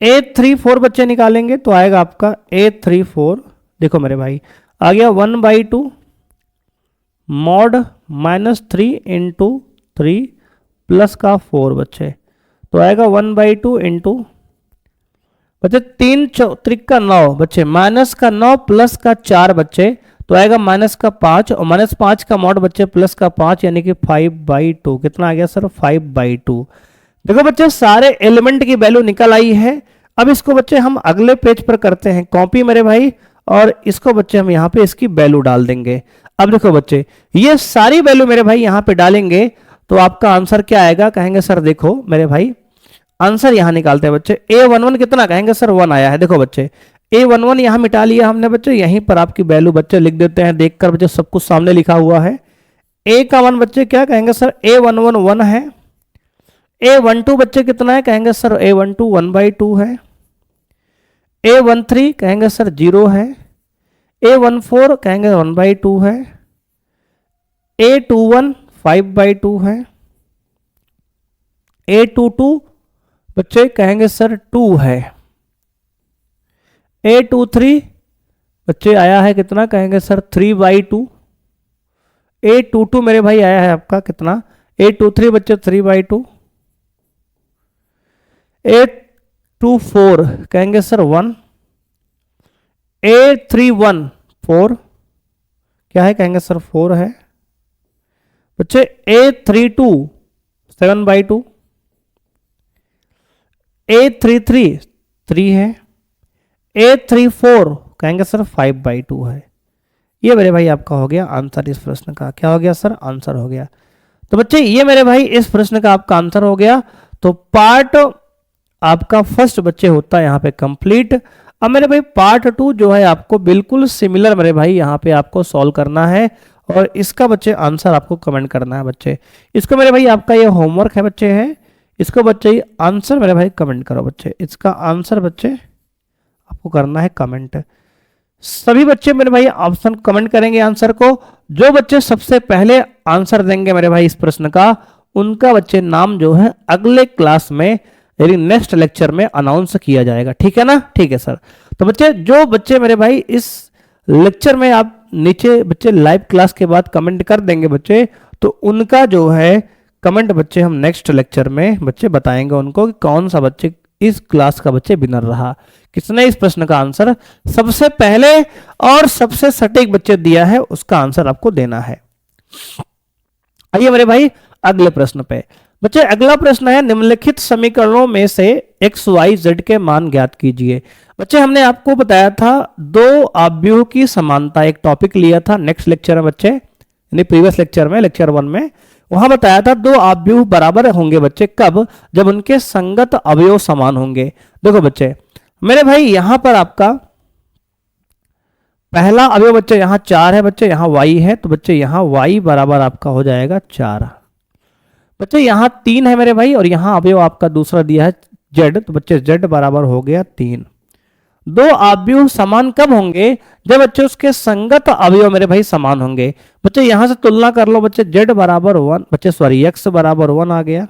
a34 बच्चे निकालेंगे तो आएगा आपका a34, देखो मेरे भाई आ गया 1/2 मॉड -3 इंटू 3 + का 4 बच्चे, तो आएगा 1/2 इंटू बच्चे 3 त्रिक का 9 बच्चे, माइनस का 9 प्लस का 4 बच्चे, तो आएगा -5, और -5 का मॉड बच्चे +5, यानी कि 5/2, कितना आ गया सर 5/2। देखो बच्चे सारे एलिमेंट की वैल्यू निकल आई है। अब इसको बच्चे हम अगले पेज पर करते हैं कॉपी मेरे भाई, और इसको बच्चे हम यहाँ पे इसकी वैल्यू डाल देंगे। अब देखो बच्चे ये सारी वैल्यू मेरे भाई यहाँ पे डालेंगे तो आपका आंसर क्या आएगा, कहेंगे सर देखो मेरे भाई आंसर यहाँ निकालते हैं बच्चे, a11 कितना, कहेंगे सर 1 आया है। देखो बच्चे a11 यहाँ मिटा लिया हमने बच्चे, यहीं पर आपकी वैल्यू बच्चे लिख देते हैं, देखकर बच्चे सब कुछ सामने लिखा हुआ है। a का 1 बच्चे क्या, कहेंगे सर a11 1 है, a12 बच्चे कितना है, कहेंगे सर a12 1/2 है, a13 कहेंगे सर 0 है, a14 कहेंगे 1/2 है, a21 5/2 है, a22 बच्चे कहेंगे सर 2 है, a23 बच्चे आया है कितना, कहेंगे सर 3/2, a22 मेरे भाई आया है आपका कितना, a23 बच्चे 3/2, a24 कहेंगे सर 1, a31 4 क्या है, कहेंगे सर 4 है बच्चे, a32 7/2, a33 3 है, a34 कहेंगे सर 5/2 है। ये मेरे भाई आपका हो गया आंसर इस प्रश्न का। क्या हो गया सर? आंसर हो गया। तो बच्चे ये मेरे भाई इस प्रश्न का आपका आंसर हो गया। तो पार्ट आपका फर्स्ट बच्चे होता है यहाँ पे कंप्लीट। अब मेरे भाई पार्ट 2 जो है आपको बिल्कुल सिमिलर मेरे भाई यहाँ पे आपको सॉल्व करना है और इसका बच्चे आंसर आपको कमेंट करना है बच्चे। इसको मेरे भाई आपका ये होमवर्क है बच्चे है, इसको बच्चे आंसर मेरे भाई कमेंट करो बच्चे। इसका आंसर बच्चे आपको करना है कमेंट। सभी बच्चे मेरे भाई ऑप्शन कमेंट करेंगे आंसर को। जो बच्चे सबसे पहले आंसर देंगे मेरे भाई इस प्रश्न का, उनका बच्चे नाम जो है अगले क्लास में यानी नेक्स्ट लेक्चर में अनाउंस किया जाएगा। ठीक है ना? ठीक है सर। तो बच्चे जो बच्चे मेरे भाई इस लेक्चर में आप नीचे बच्चे लाइव क्लास के बाद कमेंट कर देंगे बच्चे, तो उनका जो है कमेंट बच्चे हम नेक्स्ट लेक्चर में बच्चे बताएंगे उनको कि कौन सा बच्चे इस क्लास का बच्चे विनर रहा, किसने इस प्रश्न का आंसर सबसे पहले और सबसे सटीक बच्चे दिया है, उसका आंसर आपको देना है। आइए मेरे भाई अगले प्रश्न पे। बच्चे अगला प्रश्न है निम्नलिखित समीकरणों में से x y z के मान ज्ञात कीजिए। बच्चे हमने आपको बताया था दो आव्यूह की समानता, एक टॉपिक लिया था नेक्स्ट लेक्चर में बच्चे, यानी प्रीवियस लेक्चर में लेक्चर 1 में, वहां बताया था दो आव्यूह बराबर होंगे बच्चे कब? जब उनके संगत अवयव समान होंगे। देखो बच्चे मेरे भाई यहां पर आपका पहला अवयव बच्चे यहां 4 है बच्चे, यहां y है, तो बच्चे यहां y बराबर आपका हो जाएगा 4। बच्चे यहां 3 है मेरे भाई और यहां अवयव आपका दूसरा दिया है z, तो बच्चे z बराबर हो गया 3। दो आव्यूह समान कब होंगे? जब बच्चे उसके संगत अवयव मेरे भाई समान होंगे। बच्चे यहां से तुलना कर लो बच्चे, z बराबर 1 बच्चे सॉरी x बराबर 1 आ गया।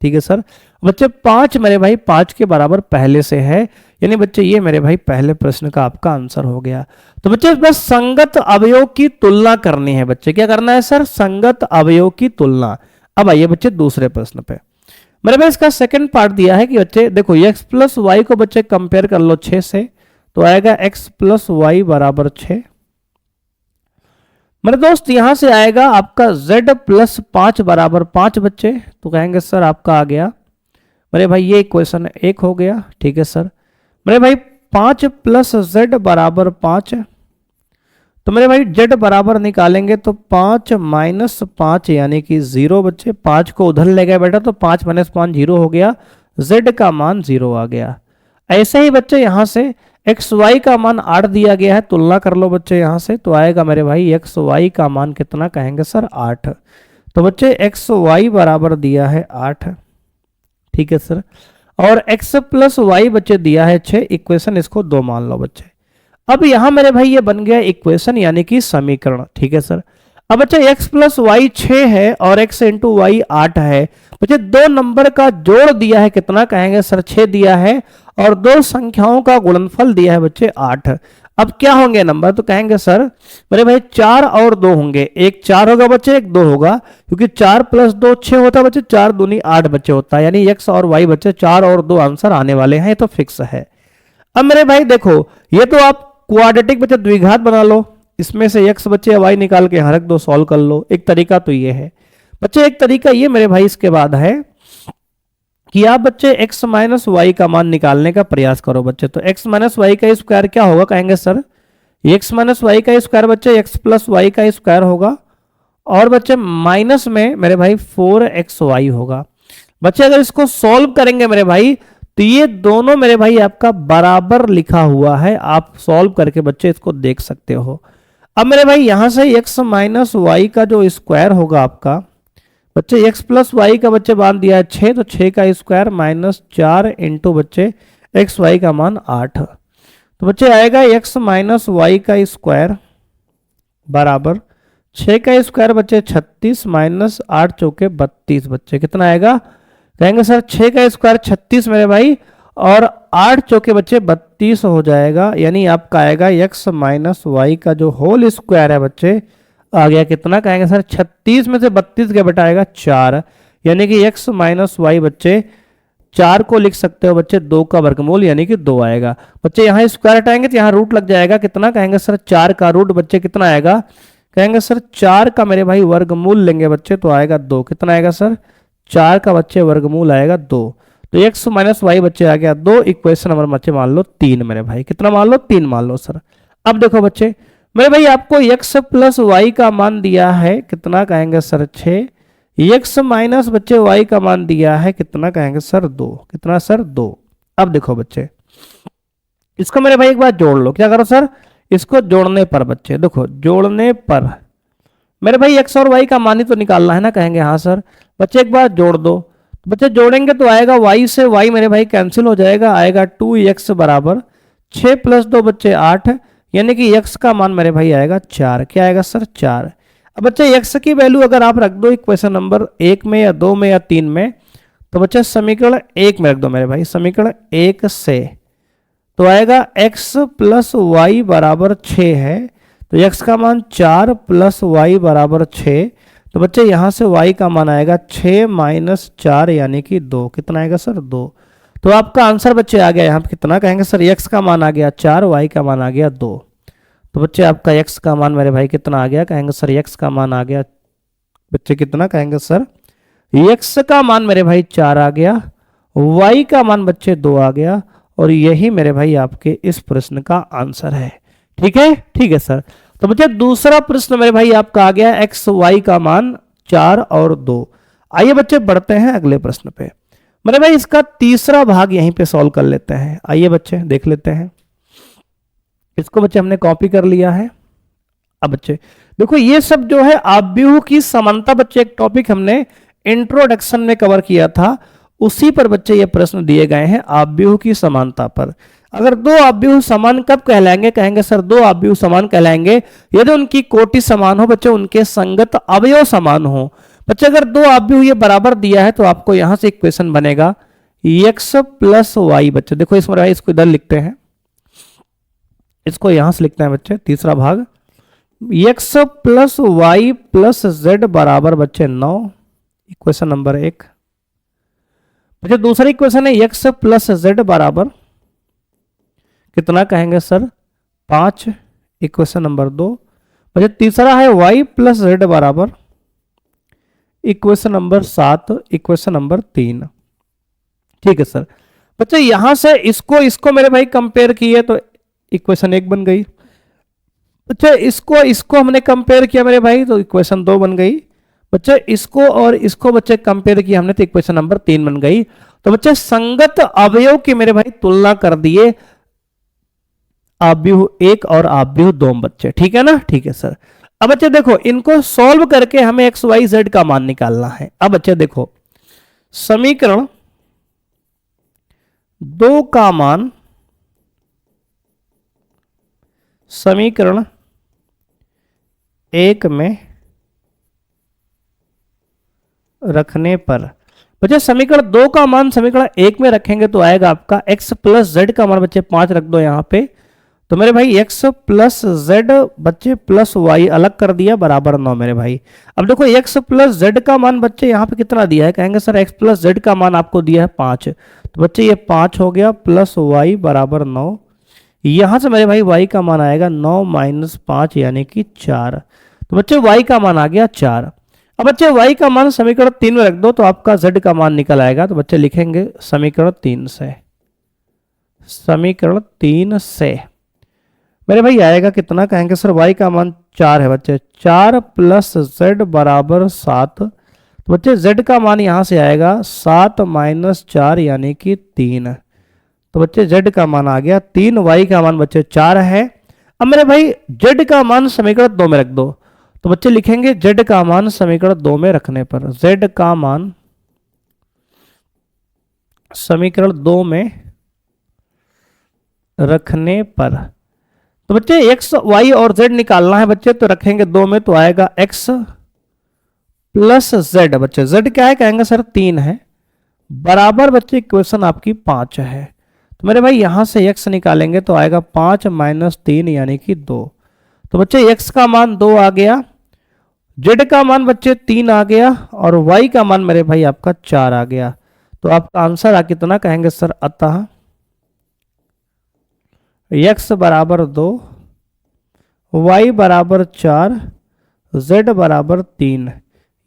ठीक है सर। बच्चे 5 मेरे भाई 5 के बराबर पहले से है, यानी बच्चे ये मेरे भाई पहले प्रश्न का आपका आंसर हो गया। तो बच्चे बस संगत अवयव की तुलना करनी है बच्चे। क्या करना है सर? संगत अवयव की तुलना। अब आइए बच्चे दूसरे प्रश्न पे। मेरे भाई इसका सेकंड पार्ट दिया है कि बच्चे देखो x प्लस वाई को बच्चे कंपेयर कर लो 6 से, तो आएगा x प्लस वाई बराबर 6। मेरे दोस्त यहां से आएगा आपका z प्लस 5 बराबर 5 बच्चे, तो कहेंगे सर आपका आ गया मेरे भाई ये इक्वेशन 1 हो गया। ठीक है सर। मेरे भाई 5 प्लस z बराबर 5, तो मेरे भाई z बराबर निकालेंगे तो 5 माइनस 5 यानी कि 0 बच्चे। 5 को उधर ले गए बेटा, तो 5 माइनस 5 0 हो गया, z का मान 0 आ गया। ऐसे ही बच्चे यहां से एक्स वाई का मान 8 दिया गया है, तुलना कर लो बच्चे यहां से, तो आएगा मेरे भाई एक्स वाई का मान कितना? कहेंगे सर 8। तो बच्चे एक्स वाई बराबर दिया है 8। ठीक है सर। और x प्लस वाई बच्चे दिया है 6, इक्वेशन इसको 2 मान लो बच्चे। अब यहां मेरे भाई ये बन गया इक्वेशन यानी कि समीकरण। ठीक है सर। अब बच्चे x प्लस वाई 6 है और x इंटू वाई 8 है। बच्चे दो नंबर का जोड़ दिया है कितना? कहेंगे सर 6 दिया है, और दो संख्याओं का गुणनफल दिया है बच्चे 8। अब क्या होंगे नंबर? तो कहेंगे सर मेरे भाई 4 और 2 होंगे, एक 4 होगा बच्चे एक 2 होगा, क्योंकि 4 प्लस 2 6 होता है बच्चे, 4 दूनी 8 बच्चे होता है, यानी x और y बच्चे 4 और 2 आंसर आने वाले हैं, तो फिक्स है। अब मेरे भाई देखो ये तो आप क्वाड्रेटिक बच्चे द्विघात बना लो, इसमें से x बच्चे या y निकाल के हर एक दो सॉल्व कर लो, एक तरीका तो ये है बच्चे। एक तरीका ये मेरे भाई इसके बाद है कि आप बच्चे x माइनस वाई का मान निकालने का प्रयास करो बच्चे। तो x माइनस वाई का स्क्वायर क्या होगा? कहेंगे सर x माइनस वाई का स्क्वायर बच्चे x प्लस वाई का स्क्वायर होगा, और बच्चे माइनस में मेरे भाई 4xy होगा। बच्चे अगर इसको सॉल्व करेंगे मेरे भाई, तो ये दोनों मेरे भाई आपका बराबर लिखा हुआ है, आप सॉल्व करके बच्चे इसको देख सकते हो। अब मेरे भाई यहां से x माइनस वाई का जो स्क्वायर होगा आपका बच्चे, x प्लस वाई का बच्चे मान दिया है 6, तो 6 का स्क्वायर माइनस 4 इंटू बच्चे एक्स वाई का मान 8, तो बच्चे आएगा x माइनस वाई का स्क्वायर बराबर 6 का स्क्वायर बच्चे 36 माइनस 8 चौके 32 बच्चे, कितना आएगा? कहेंगे सर 6 का स्क्वायर 36 मेरे भाई, और 8 चौके बच्चे 32 हो जाएगा, यानी आपका आएगा x माइनस वाई का जो होल स्क्वायर है बच्चे आ गया कितना? कहेंगे सर 36 में से 32 क्या बेटा आएगा 4, यानी कि x माइनस वाई बच्चे 4 को लिख सकते हो बच्चे 2 का वर्गमूल यानी कि 2 आएगा। बच्चे यहाँ स्क्वायर हटाएंगे तो यहाँ रूट लग जाएगा, कितना? कहेंगे सर 4 का रूट बच्चे कितना आएगा? कहेंगे सर 4 का मेरे भाई वर्गमूल लेंगे बच्चे तो आएगा 2, कितना आएगा सर? 4 का बच्चे वर्गमूल आएगा 2। तो x माइनस वाई बच्चे आ गया 2, इक्वेशन नंबर बच्चे मान लो 3 मेरे भाई, कितना मान लो 3 मान लो सर। अब देखो बच्चे मेरे भाई आपको x प्लस वाई का मान दिया है कितना कहेंगे सर 6, x माइनस बच्चे y का मान दिया है कितना कहेंगे सर 2, कितना सर 2। अब देखो बच्चे इसको मेरे भाई एक बार जोड़ लो, क्या करो सर, इसको जोड़ने पर बच्चे देखो जोड़ने पर मेरे भाई x और y का मान ही तो निकालना है ना, कहेंगे हाँ सर। बच्चे एक बार जोड़ दो, बच्चे जोड़ेंगे तो आएगा y से y मेरे भाई कैंसिल हो जाएगा, आएगा 2x बराबर 6 प्लस 2 बच्चे 8, यानी कि x का मान मेरे भाई आएगा 4, क्या आएगा सर 4। अब बच्चे x की वैल्यू अगर आप रख दो इक्वेशन नंबर 1 में या 2 में या 3 में, तो बच्चे समीकरण 1 में रख दो मेरे भाई, समीकरण 1 से तो आएगा x प्लस वाई बराबर 6 है, तो x का मान 4 प्लस वाई बराबर 6, तो बच्चे यहां से y का मान आएगा 6 माइनस 4 यानी कि 2, कितना आएगा सर 2। तो आपका आंसर बच्चे आ गया यहाँ पे कितना कहेंगे सर, x का मान आ गया 4, y का मान आ गया 2। तो बच्चे आपका x का मान मेरे भाई कितना आ गया, कहेंगे सर x का मान आ गया बच्चे कितना कहेंगे सर, x का मान मेरे भाई 4 आ गया, y का मान बच्चे 2 आ गया, और यही मेरे भाई आपके इस प्रश्न का आंसर है। ठीक है, ठीक है सर। तो बच्चे दूसरा प्रश्न मेरे भाई आपका आ गया x y का मान 4 और 2। आइए बच्चे बढ़ते हैं अगले प्रश्न पे, मेरे भाई इसका तीसरा भाग यहीं पे सॉल्व कर लेते हैं। आइए बच्चे देख लेते हैं, इसको बच्चे हमने कॉपी कर लिया है। अब बच्चे देखो ये सब जो है आव्यूह की समानता, बच्चे एक टॉपिक हमने इंट्रोडक्शन में कवर किया था, उसी पर बच्चे ये प्रश्न दिए गए हैं आव्यूह की समानता पर। अगर दो आव्यूह समान कब कहलाएंगे, कहेंगे सर दो आव्यूह समान कहलाएंगे यदि उनकी कोटि समान हो बच्चे, उनके संगत अवयव समान हो। बच्चे अगर दो आव्यूह ये बराबर दिया है तो आपको यहां से इक्वेशन बनेगा x प्लस वाई। बच्चे देखो इसमें इसको इधर लिखते हैं, इसको यहां से लिखते हैं बच्चे तीसरा भाग, x plus Y plus Z बराबर बच्चे 9, इक्वेशन नंबर 1। बच्चे दूसरी इक्वेशन है x प्लस जेड बराबर कितना कहेंगे सर 5, इक्वेशन नंबर 2। बच्चे तीसरा है y प्लस जेड बराबर इक्वेशन नंबर 7, इक्वेशन नंबर 3। ठीक है सर। बच्चे यहां से इसको मेरे भाई कंपेयर किए तो इक्वेशन 1 बन गई। बच्चे इसको हमने कंपेयर किया मेरे भाई तो इक्वेशन 2 बन गई। बच्चे इसको और इसको बच्चे कंपेयर किया हमने तो इक्वेशन नंबर 3 बन गई। तो बच्चे संगत अवयव की मेरे भाई तुलना कर दिए, आव्यूह 1 और आव्यूह 2 बच्चे। ठीक है ना, ठीक है सर। अब बच्चे देखो इनको सॉल्व करके हमें एक्स वाई जेड का मान निकालना है। अब बच्चे देखो समीकरण 2 का मान समीकरण 1 में रखने पर, बच्चे समीकरण 2 का मान समीकरण 1 में रखेंगे तो आएगा आपका x प्लस जेड का मान बच्चे 5 रख दो यहां पे, तो मेरे भाई x प्लस जेड बच्चे प्लस वाई अलग कर दिया बराबर 9 मेरे भाई। अब देखो x प्लस जेड का मान बच्चे यहाँ पे कितना दिया है, कहेंगे सर x प्लस जेड का मान आपको दिया है 5, तो बच्चे ये 5 हो गया प्लस वाई बराबर 9। यहां से मेरे भाई y का मान आएगा 9 माइनस 5 यानी कि 4, तो बच्चे y का मान आ गया 4। अब बच्चे y का मान समीकरण 3 में रख दो तो आपका z का मान निकल आएगा, तो बच्चे लिखेंगे समीकरण 3 से, समीकरण 3 से मेरे भाई आएगा कितना, कहेंगे सर y का मान 4 है बच्चे, 4 प्लस z बराबर 7, तो बच्चे z का मान यहां से आएगा 7 माइनस 4 यानी कि 3, तो बच्चे z का मान आ गया 3, y का मान बच्चे 4 है। अब मेरे भाई z का मान समीकरण 2 में रख दो, तो बच्चे लिखेंगे z का मान समीकरण 2 में रखने पर, z का मान समीकरण 2 में रखने पर, तो बच्चे x y और z निकालना है बच्चे, तो रखेंगे 2 में तो आएगा x प्लस z। बच्चे z क्या है, कहेंगे सर 3 है, बराबर बच्चे इक्वेशन आपकी 5 है, तो मेरे भाई यहां से x निकालेंगे तो आएगा 5 माइनस 3 यानी कि 2, तो बच्चे x का मान 2 आ गया, z का मान बच्चे 3 आ गया, और y का मान मेरे भाई आपका 4 आ गया। तो आपका आंसर आ कितना, कहेंगे सर अतः x बराबर 2, y बराबर 4, z बराबर 3,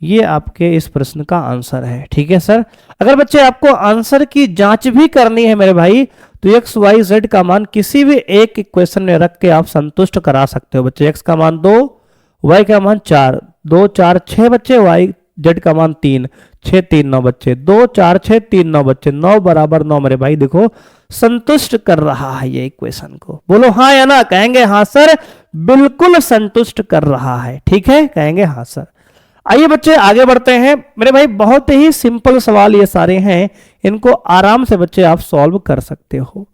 ये आपके इस प्रश्न का आंसर है। ठीक है सर। अगर बच्चे आपको आंसर की जांच भी करनी है मेरे भाई, तो एक्स वाई जेड का मान किसी भी एक इक्वेशन में रख के आप संतुष्ट करा सकते हो बच्चे। एक्स का मान 2, वाई का मान 4, 2 4 6 बच्चे, वाई जेड का मान 3, 6 3 9 बच्चे, 2 4 6 3 9 बच्चे, 9 बराबर 9 मेरे भाई। देखो संतुष्ट कर रहा है ये इक्वेशन को। बोलो हाँ या ना। कहेंगे हाँ सर, बिल्कुल संतुष्ट कर रहा है। ठीक है, कहेंगे हाँ सर। आइए बच्चे आगे बढ़ते हैं मेरे भाई। बहुत ही सिंपल सवाल ये सारे हैं, इनको आराम से बच्चे आप सॉल्व कर सकते हो।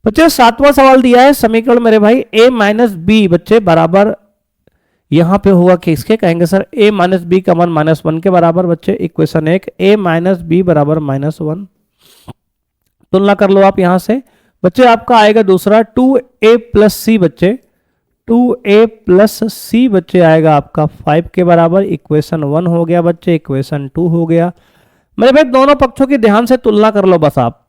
बच्चे 7वां सवाल दिया है समीकरण मेरे भाई a माइनस बी बच्चे बराबर, यहां पे होगा किसके, कहेंगे सर a माइनस बी का मान -1 के बराबर बच्चे। इक्वेशन 1 a माइनस बी बराबर -1, तुलना कर लो आप यहां से बच्चे। आपका आएगा दूसरा 2a प्लस सी बच्चे, 2a प्लस सी बच्चे आएगा आपका 5 के बराबर। इक्वेशन 1 हो गया बच्चे, इक्वेशन 2 हो गया मेरे भाई। दोनों पक्षों की ध्यान से तुलना कर लो बस आप।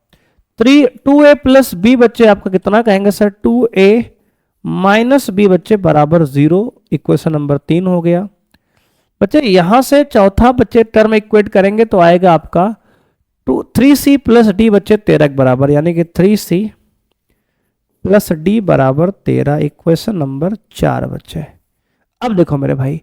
2a प्लस बी बच्चे आपका कितना, कहेंगे सर 2a माइनस बी बच्चे बराबर 0। इक्वेशन नंबर 3 हो गया बच्चे। यहां से चौथा बच्चे टर्म इक्वेट करेंगे तो आएगा आपका 3c प्लस डी बच्चे 13 के बराबर, यानी कि 3c प्लस डी बराबर 13। इक्वेशन नंबर 4 बच्चे। अब देखो मेरे भाई,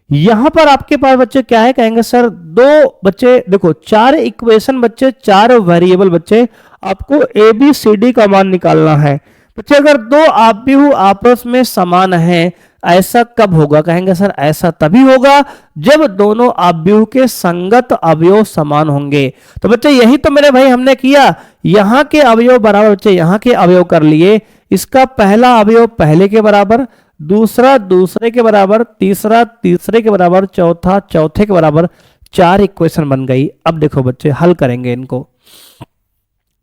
यहां पर आपके पास बच्चे क्या है, कहेंगे सर 2 बच्चे, देखो 4 इक्वेशन बच्चे, 4 वेरिएबल बच्चे, आपको ए बी सी डी का मान निकालना है बच्चे। अगर 2 आव्यूह आपस में समान हैं, ऐसा कब होगा, कहेंगे सर ऐसा तभी होगा जब दोनों आव्यूह के संगत अवयव समान होंगे। तो बच्चे यही तो मेरे भाई हमने किया, यहां के अवयव बराबर बच्चे यहां के अवयव कर लिए। इसका पहला अवयव पहले के बराबर, दूसरा दूसरे के बराबर, तीसरा तीसरे के बराबर, चौथा चौथे के बराबर। 4 इक्वेशन बन गई। अब देखो बच्चे हल करेंगे इनको।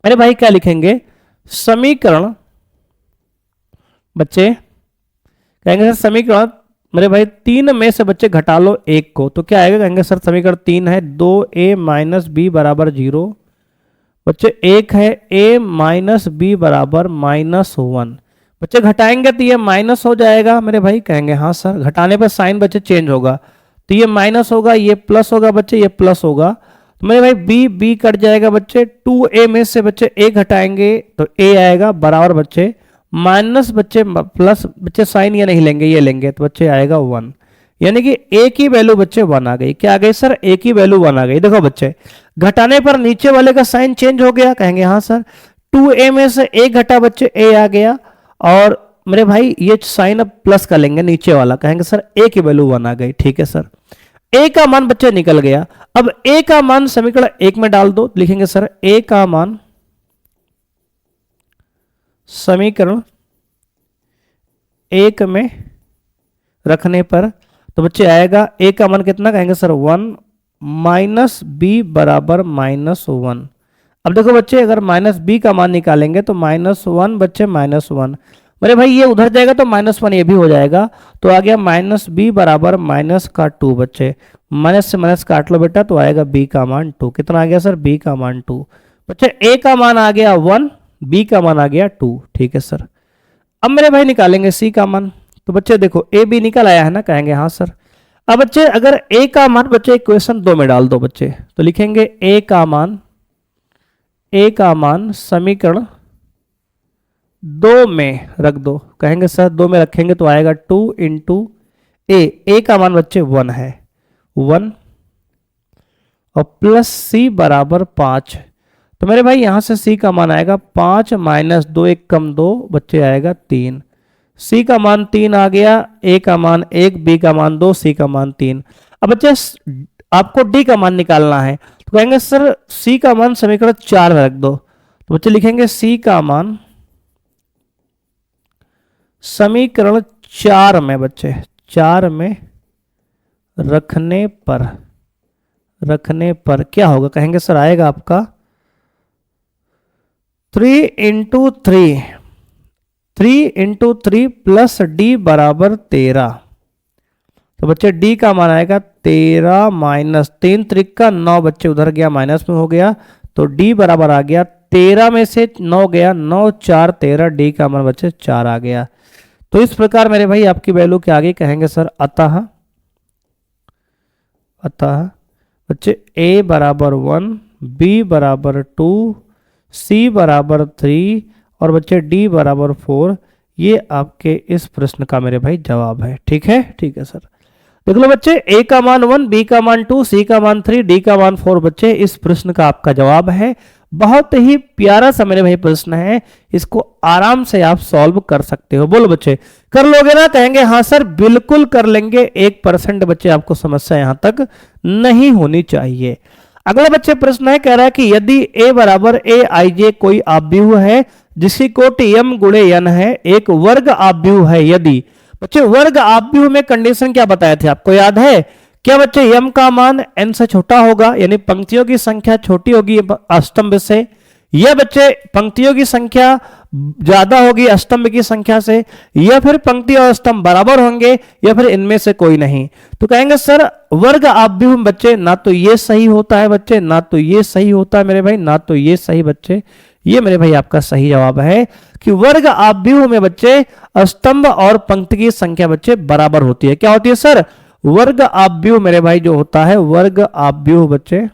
मेरे भाई क्या लिखेंगे, समीकरण बच्चे, कहेंगे सर समीकरण मेरे भाई 3 में से बच्चे घटा लो 1 को, तो क्या आएगा, कहेंगे सर समीकरण 3 है 2a माइनस बी बराबर 0 बच्चे, 1 है a माइनस बी बराबर -1 बच्चे। घटाएंगे तो ये माइनस हो जाएगा मेरे भाई, कहेंगे हाँ सर। घटाने पर साइन बच्चे चेंज होगा, तो ये माइनस होगा, ये प्लस होगा बच्चे, ये प्लस होगा। तो मेरे भाई b कट जाएगा बच्चे। 2a में से बच्चे a घटाएंगे तो a आएगा बराबर बच्चे माइनस बच्चे प्लस बच्चे, साइन ये नहीं लेंगे ये लेंगे, तो बच्चे आएगा 1, यानी कि a की वैल्यू बच्चे 1 आ गई। क्या आ गई सर, a की वैल्यू 1 आ गई। देखो बच्चे घटाने पर नीचे वाले का साइन चेंज हो गया, कहेंगे हाँ सर। 2a में से a घटा बच्चे a आ गया, और मेरे भाई ये साइन अब प्लस कर लेंगे नीचे वाला, कहेंगे सर a की वैल्यू 1 आ गई। ठीक है सर, a का मान बच्चे निकल गया। अब a का मान समीकरण 1 में डाल दो, लिखेंगे सर a का मान समीकरण 1 में रखने पर तो बच्चे आएगा a का मान कितना, कहेंगे सर 1 माइनस बी बराबर -1। अब देखो बच्चे अगर माइनस बी का मान निकालेंगे तो -1 बच्चे -1, मेरे भाई ये उधर जाएगा तो -1 ये भी हो जाएगा, तो आ गया माइनस बी बराबर -2 बच्चे। माइनस से माइनस काट लो बेटा, तो आएगा b का मान 2। कितना आ गया सर, b का मान 2 बच्चे। a का मान आ गया 1, b का मान आ गया 2। ठीक है सर। अब मेरे भाई निकालेंगे c का मान, तो बच्चे देखो a b निकल आया है ना, कहेंगे हाँ सर। अब बच्चे अगर a का मान बच्चे इक्वेशन 2 में डाल दो बच्चे, तो लिखेंगे a का मान समीकरण 2 में रख दो, कहेंगे सर 2 में रखेंगे तो आएगा 2 इंटू a का मान बच्चे 1 है 1, और प्लस c बराबर 5। तो मेरे भाई यहां से c का मान आएगा 5 माइनस 2 1 कम 2 बच्चे आएगा 3। c का मान 3 आ गया, a का मान 1, b का मान 2, c का मान 3। अब बच्चे आपको d का मान निकालना है, तो कहेंगे सर c का मान समीकरण 4 में रख दो, तो बच्चे लिखेंगे c का मान समीकरण 4 में बच्चे 4 में रखने पर क्या होगा, कहेंगे सर आएगा आपका 3 इंटू 3 प्लस डी बराबर 13। तो बच्चे d का मान आएगा 13 माइनस 3 त्रिका 9 बच्चे, उधर गया माइनस में हो गया, तो d बराबर आ गया 13 में से 9 गया, 9 4 13, d का मान बच्चे 4 आ गया। तो इस प्रकार मेरे भाई आपकी वैल्यू क्या आ गई, कहेंगे सर अतः अतः बच्चे a बराबर 1, b बराबर 2, c बराबर 3 और बच्चे d बराबर 4, ये आपके इस प्रश्न का मेरे भाई जवाब है। ठीक है, ठीक है सर। देख लो बच्चे, a का मान 1, b का मान 2, c का मान 3, d का मान 4 बच्चे इस प्रश्न का आपका जवाब है। बहुत ही प्यारा सा मेरे भाई प्रश्न है, इसको आराम से आप सॉल्व कर सकते हो। बोलो बच्चे, कर लोगे ना? कहेंगे हाँ सर बिल्कुल कर लेंगे। 1% बच्चे आपको समस्या यहां तक नहीं होनी चाहिए। अगला बच्चे प्रश्न है, कह रहा है कि यदि a बराबर a i j कोई आव्यूह है जिसकी कोटि m गुणे n है, एक वर्ग आव्यूह है। यदि बच्चे वर्ग आव्यूह में कंडीशन क्या बताए थे, आपको याद है क्या बच्चे? m का मान n से छोटा होगा, यानी पंक्तियों की संख्या छोटी होगी अस्तंभ से, या बच्चे पंक्तियों की संख्या ज्यादा होगी अस्तंभ की संख्या से, या फिर पंक्ति और स्तंभ बराबर होंगे, या फिर इनमें से कोई नहीं। तो कहेंगे सर वर्ग आव्यूह बच्चे ना तो ये सही होता है बच्चे, ना तो ये सही होता है मेरे भाई, ना तो ये सही बच्चे। ये मेरे भाई आपका सही जवाब है कि वर्ग आव्यूह में बच्चे स्तंभ और पंक्ति की संख्या बच्चे बराबर होती है। क्या होती है सर? वर्ग आव्यूह मेरे भाई जो होता है, वर्ग आव्यूह बच्चे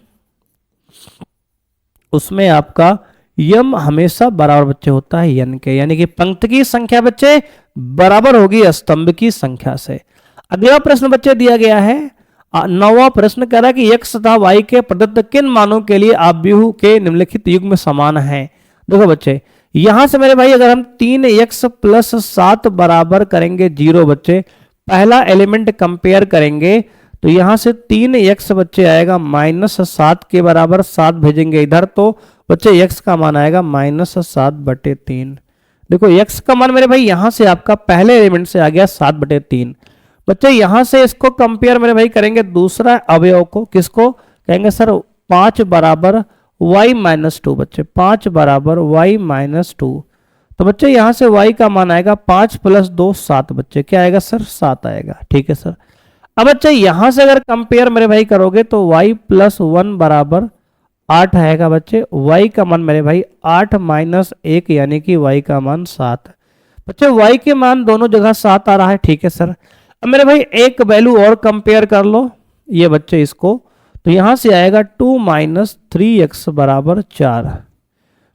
उसमें आपका यम हमेशा बराबर बच्चे होता है n के, यानी कि पंक्ति की संख्या बच्चे बराबर होगी स्तंभ की संख्या से। अगला प्रश्न बच्चे दिया गया है, 9वां प्रश्न कह रहा है कि x तथा y के प्रदत्त किन मानों के लिए आव्यूह के निम्नलिखित युग्म समान है। देखो बच्चे, यहां से मेरे भाई अगर हम 3x प्लस 7 बराबर करेंगे 0 बच्चे, पहला एलिमेंट कंपेयर करेंगे तो यहां से 3x बच्चे आएगा -7 के बराबर, 7 भेजेंगे इधर तो बच्चे x का मान आएगा -7/3। देखो x का मान मेरे भाई यहां से आपका पहले एलिमेंट से आ गया 7/3। बच्चे यहां से इसको कंपेयर मेरे भाई करेंगे दूसरा अवयव को, किसको कहेंगे सर? 5 बराबर y-2 बच्चे, 5 बराबर y-2। तो बच्चे यहां से y का मान आएगा 5 + 2 7 बच्चे, क्या आएगा सर? 7 आएगा। ठीक है सर। अब बच्चे यहां से अगर कंपेयर मेरे भाई करोगे तो y + 1 बराबर 8 आएगा बच्चे, y का मान मेरे भाई 8 - 1 यानी कि y का मान 7। बच्चे y के मान दोनों जगह 7 आ रहा है। ठीक है सर। अब मेरे भाई एक वैल्यू और कंपेयर कर लो, ये बच्चे इसको, तो यहां से आएगा 2 - 3x बराबर 4।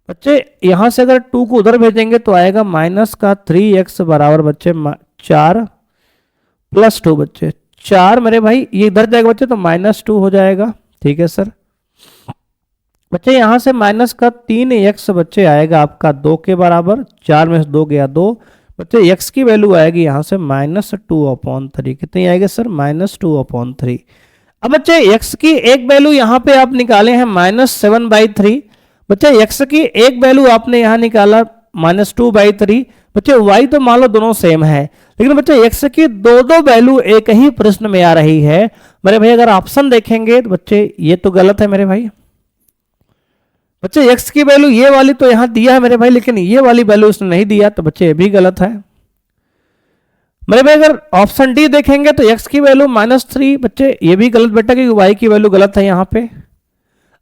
बच्चे यहां से अगर 2 को उधर भेजेंगे तो आएगा -3x बराबर बच्चे 4 + 2 बच्चे 4 मेरे भाई, ये इधर जाएगा बच्चे तो -2 हो जाएगा। ठीक है सर। बच्चे यहां से -3x बच्चे आएगा आपका 2 के बराबर, 4 में से 2 गया 2 बच्चे, x की वैल्यू आएगी यहां से -2/3। कितनी आएगी सर? -2/3। अब बच्चे x की एक वैल्यू यहां पे आप निकाले हैं -7/3। बच्चे x की एक वैल्यू आपने यहां निकाला -2/3। बच्चे y तो मान लो दोनों सेम है, लेकिन बच्चे x की दो वैल्यू एक ही प्रश्न में आ रही है मेरे भाई। अगर ऑप्शन देखेंगे तो बच्चे ये तो गलत है मेरे भाई। बच्चे x की वैल्यू ये वाली तो यहां दिया है मेरे भाई, लेकिन ये वाली वैल्यू इसने नहीं दिया, तो बच्चे ये भी गलत है मेरे भाई। अगर ऑप्शन डी देखेंगे तो x की वैल्यू -3 बच्चे, ये भी गलत बेटा, क्योंकि y की वैल्यू गलत है यहाँ पे।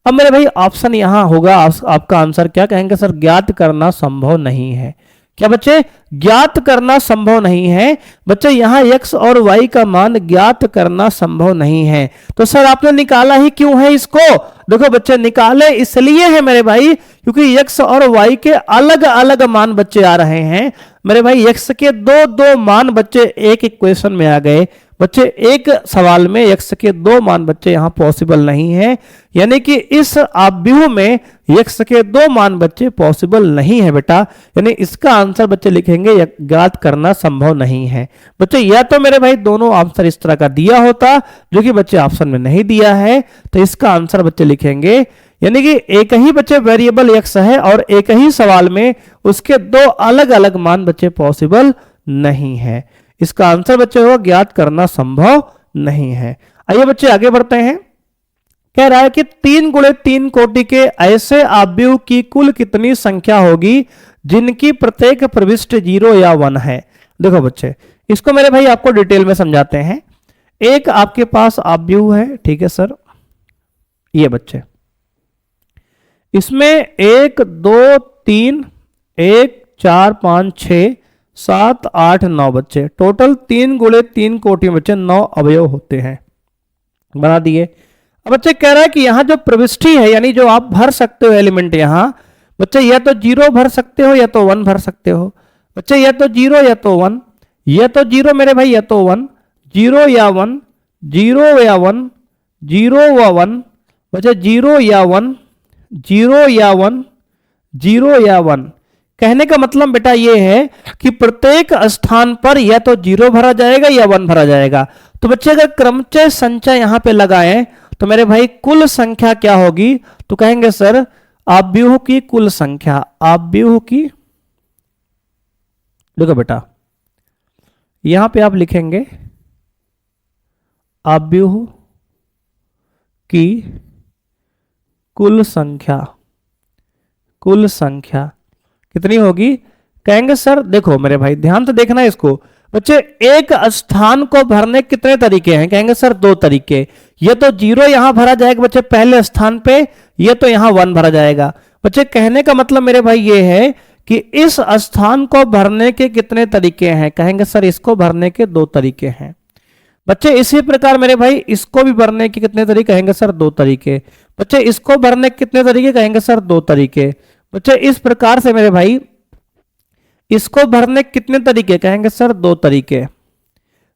अब मेरे भाई ऑप्शन यहां होगा आपका आंसर क्या कहेंगे सर? ज्ञात करना संभव नहीं है। क्या बच्चे? ज्ञात करना संभव नहीं है बच्चे, यहां x और y का मान ज्ञात करना संभव नहीं है। तो सर आपने निकाला ही क्यों है इसको? देखो बच्चे निकाले इसलिए है मेरे भाई क्योंकि x और y के अलग अलग मान बच्चे आ रहे हैं मेरे भाई। x के दो मान बच्चे एक इक्वेशन में आ गए बच्चे, एक सवाल में x के 2 मान बच्चे यहां पॉसिबल नहीं है, यानी कि इस आव्यूह में x के 2 मान बच्चे पॉसिबल नहीं है बेटा, यानी इसका आंसर बच्चे लिखेंगे ज्ञात करना संभव नहीं है बच्चे। या तो मेरे भाई दोनों आंसर इस तरह का दिया होता जो कि बच्चे ऑप्शन में नहीं दिया है, तो इसका आंसर बच्चे लिखेंगे, यानी कि एक ही बच्चे वेरिएबल x है और एक ही सवाल में उसके 2 अलग अलग मान बच्चे पॉसिबल नहीं है। इसका आंसर बच्चे होगा ज्ञात करना संभव नहीं है। आइए बच्चे आगे बढ़ते हैं। कह रहा है कि 3 × 3 कोटि के ऐसे आव्यूह की कुल कितनी संख्या होगी जिनकी प्रत्येक प्रविष्टि 0 या 1 है। देखो बच्चे इसको मेरे भाई आपको डिटेल में समझाते हैं। एक आपके पास आव्यूह है, ठीक है सर, ये बच्चे इसमें 1 2 3 1 4 5 6 7 8 9 बच्चे, टोटल 3 × 3 कोटि में बच्चे 9 अवयव होते हैं। बना दिए। अब बच्चे कह रहा है कि यहाँ जो प्रविष्टि है यानी जो आप भर सकते हो एलिमेंट यहाँ बच्चे या तो 0 भर सकते हो या तो 1 भर सकते हो। बच्चे या तो 0 या तो 1, या तो 0 मेरे भाई या तो 1, 0 या 1, 0 या 1, 0 व 1, बच्चे 0 या 1, 0 या 1, 0 या 1। कहने का मतलब बेटा ये है कि प्रत्येक स्थान पर या तो 0 भरा जाएगा या 1 भरा जाएगा। तो बच्चे अगर क्रमचय संचय यहां पे लगाएं तो मेरे भाई कुल संख्या क्या होगी, तो कहेंगे सर आव्यूह की कुल संख्या, आव्यूह की, देखो बेटा यहां पे आप लिखेंगे आव्यूह की कुल संख्या, कुल संख्या कितनी होगी, कहेंगे सर देखो मेरे भाई ध्यान से देखना है इसको बच्चे, एक स्थान को भरने कितने तरीके हैं, कहेंगे सर 2 तरीके, ये तो 0 यहां भरा जाएगा बच्चे पहले स्थान पे, ये तो यहां 1 भरा जाएगा। बच्चे कहने का मतलब मेरे भाई ये है कि इस स्थान को भरने के कितने तरीके हैं, कहेंगे सर इसको भरने के 2 तरीके हैं। बच्चे इसी प्रकार मेरे भाई इसको भी भरने के कितने तरीके, कहेंगे सर 2 तरीके। बच्चे इसको भरने के कितने तरीके, कहेंगे सर 2 तरीके। बच्चे इस प्रकार से मेरे भाई इसको भरने कितने तरीके, कहेंगे सर 2 तरीके,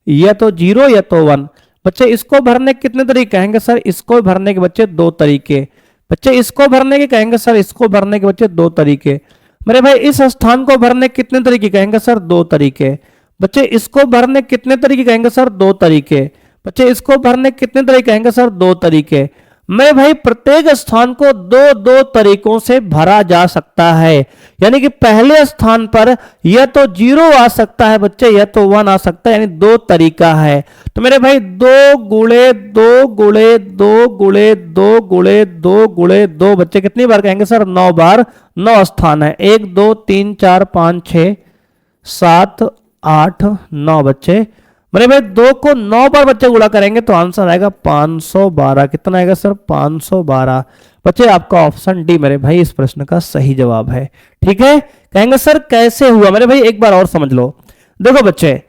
या तो 0 या तो 1। बच्चे इसको भरने कितने तरीके, कहेंगे सर इसको भरने के बच्चे 2 तरीके। बच्चे इसको भरने के, कहेंगे सर इसको भरने के बच्चे 2 तरीके। मेरे भाई इस स्थान को भरने कितने तरीके, कहेंगे सर 2 तरीके। बच्चे इसको भरने कितने तरीके, कहेंगे सर 2 तरीके। बच्चे इसको भरने कितने तरीके, कहेंगे सर 2 तरीके। मेरे भाई प्रत्येक स्थान को 2-2 तरीकों से भरा जा सकता है, यानी कि पहले स्थान पर या तो 0 आ सकता है बच्चे या तो 1 आ सकता है, यानी 2 तरीका है। तो मेरे भाई 2 गुणे 2 गुणे 2 गुणे 2 गुणे 2 गुणे 2 बच्चे कितनी बार, कहेंगे सर 9 बार, 9 स्थान है, 1 2 3 4 5 6 7 8 9 बच्चे। मेरे भाई 2 को 9 बार बच्चे गुणा करेंगे तो आंसर आएगा 512। कितना आएगा सर 512। बच्चे आपका ऑप्शन डी मेरे भाई इस प्रश्न का सही जवाब है। ठीक है, कहेंगे सर कैसे हुआ, मेरे भाई एक बार और समझ लो। देखो बच्चे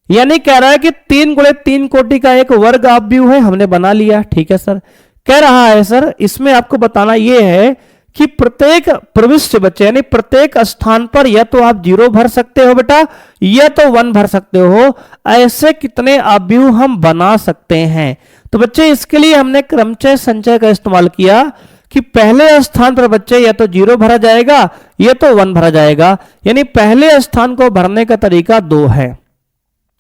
यानी कह रहा है कि 3 गुणे 3 कोटि का एक वर्ग आव्यूह है, हमने बना लिया। ठीक है सर, कह रहा है सर इसमें आपको बताना यह है कि प्रत्येक प्रविष्ट बच्चे यानी प्रत्येक स्थान पर या तो आप 0 भर सकते हो बेटा या तो 1 भर सकते हो, ऐसे कितने आव्यूह हम बना सकते हैं। तो बच्चे इसके लिए हमने क्रमचय संचय का इस्तेमाल किया कि पहले स्थान पर बच्चे या तो 0 भरा जाएगा या तो 1 भरा जाएगा, यानी पहले स्थान को भरने का तरीका 2 है।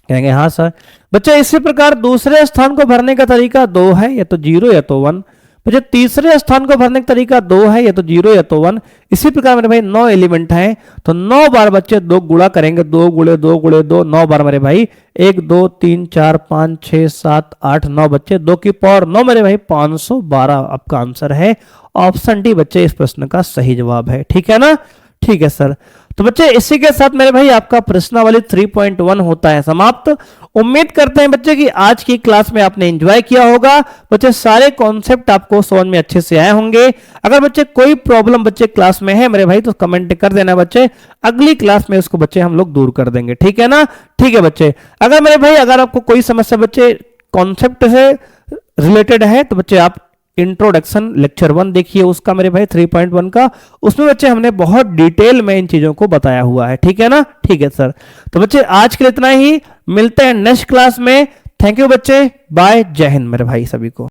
कहेंगे हाँ सर। बच्चे इसी प्रकार दूसरे स्थान को भरने का तरीका 2 है, या तो 0 या तो 1। बच्चे तीसरे स्थान को भरने का तरीका 2 है, या तो 0 या तो 1। इसी प्रकार मेरे भाई 9 एलिमेंट हैं तो 9 बार बच्चे 2 गुणा करेंगे, 2 गुणे 2 गुणे 2 9 बार मेरे भाई 1 2 3 4 5 6 7 8 9 बच्चे 2 की पावर 9 मेरे भाई 512 आपका आंसर है। ऑप्शन डी बच्चे इस प्रश्न का सही जवाब है। ठीक है ना, ठीक है सर। तो बच्चे इसी के साथ मेरे भाई आपका प्रश्नावली 3.1 होता है समाप्त। उम्मीद करते हैं बच्चे कि आज की क्लास में आपने एंजॉय किया होगा। बच्चे सारे कॉन्सेप्ट आपको समझ में अच्छे से आए होंगे। अगर बच्चे कोई प्रॉब्लम बच्चे क्लास में है मेरे भाई तो कमेंट कर देना बच्चे, अगली क्लास में उसको बच्चे हम लोग दूर कर देंगे। ठीक है ना, ठीक है बच्चे। अगर मेरे भाई अगर आपको कोई समस्या बच्चे कॉन्सेप्ट से रिलेटेड है तो बच्चे आप इंट्रोडक्शन लेक्चर 1 देखिए उसका मेरे भाई 3.1 का, उसमें बच्चे हमने बहुत डिटेल में इन चीजों को बताया हुआ है। ठीक है ना, ठीक है सर। तो बच्चे आज के लिए इतना ही, मिलते हैं नेक्स्ट क्लास में। थैंक यू बच्चे, बाय, जय हिंद मेरे भाई सभी को।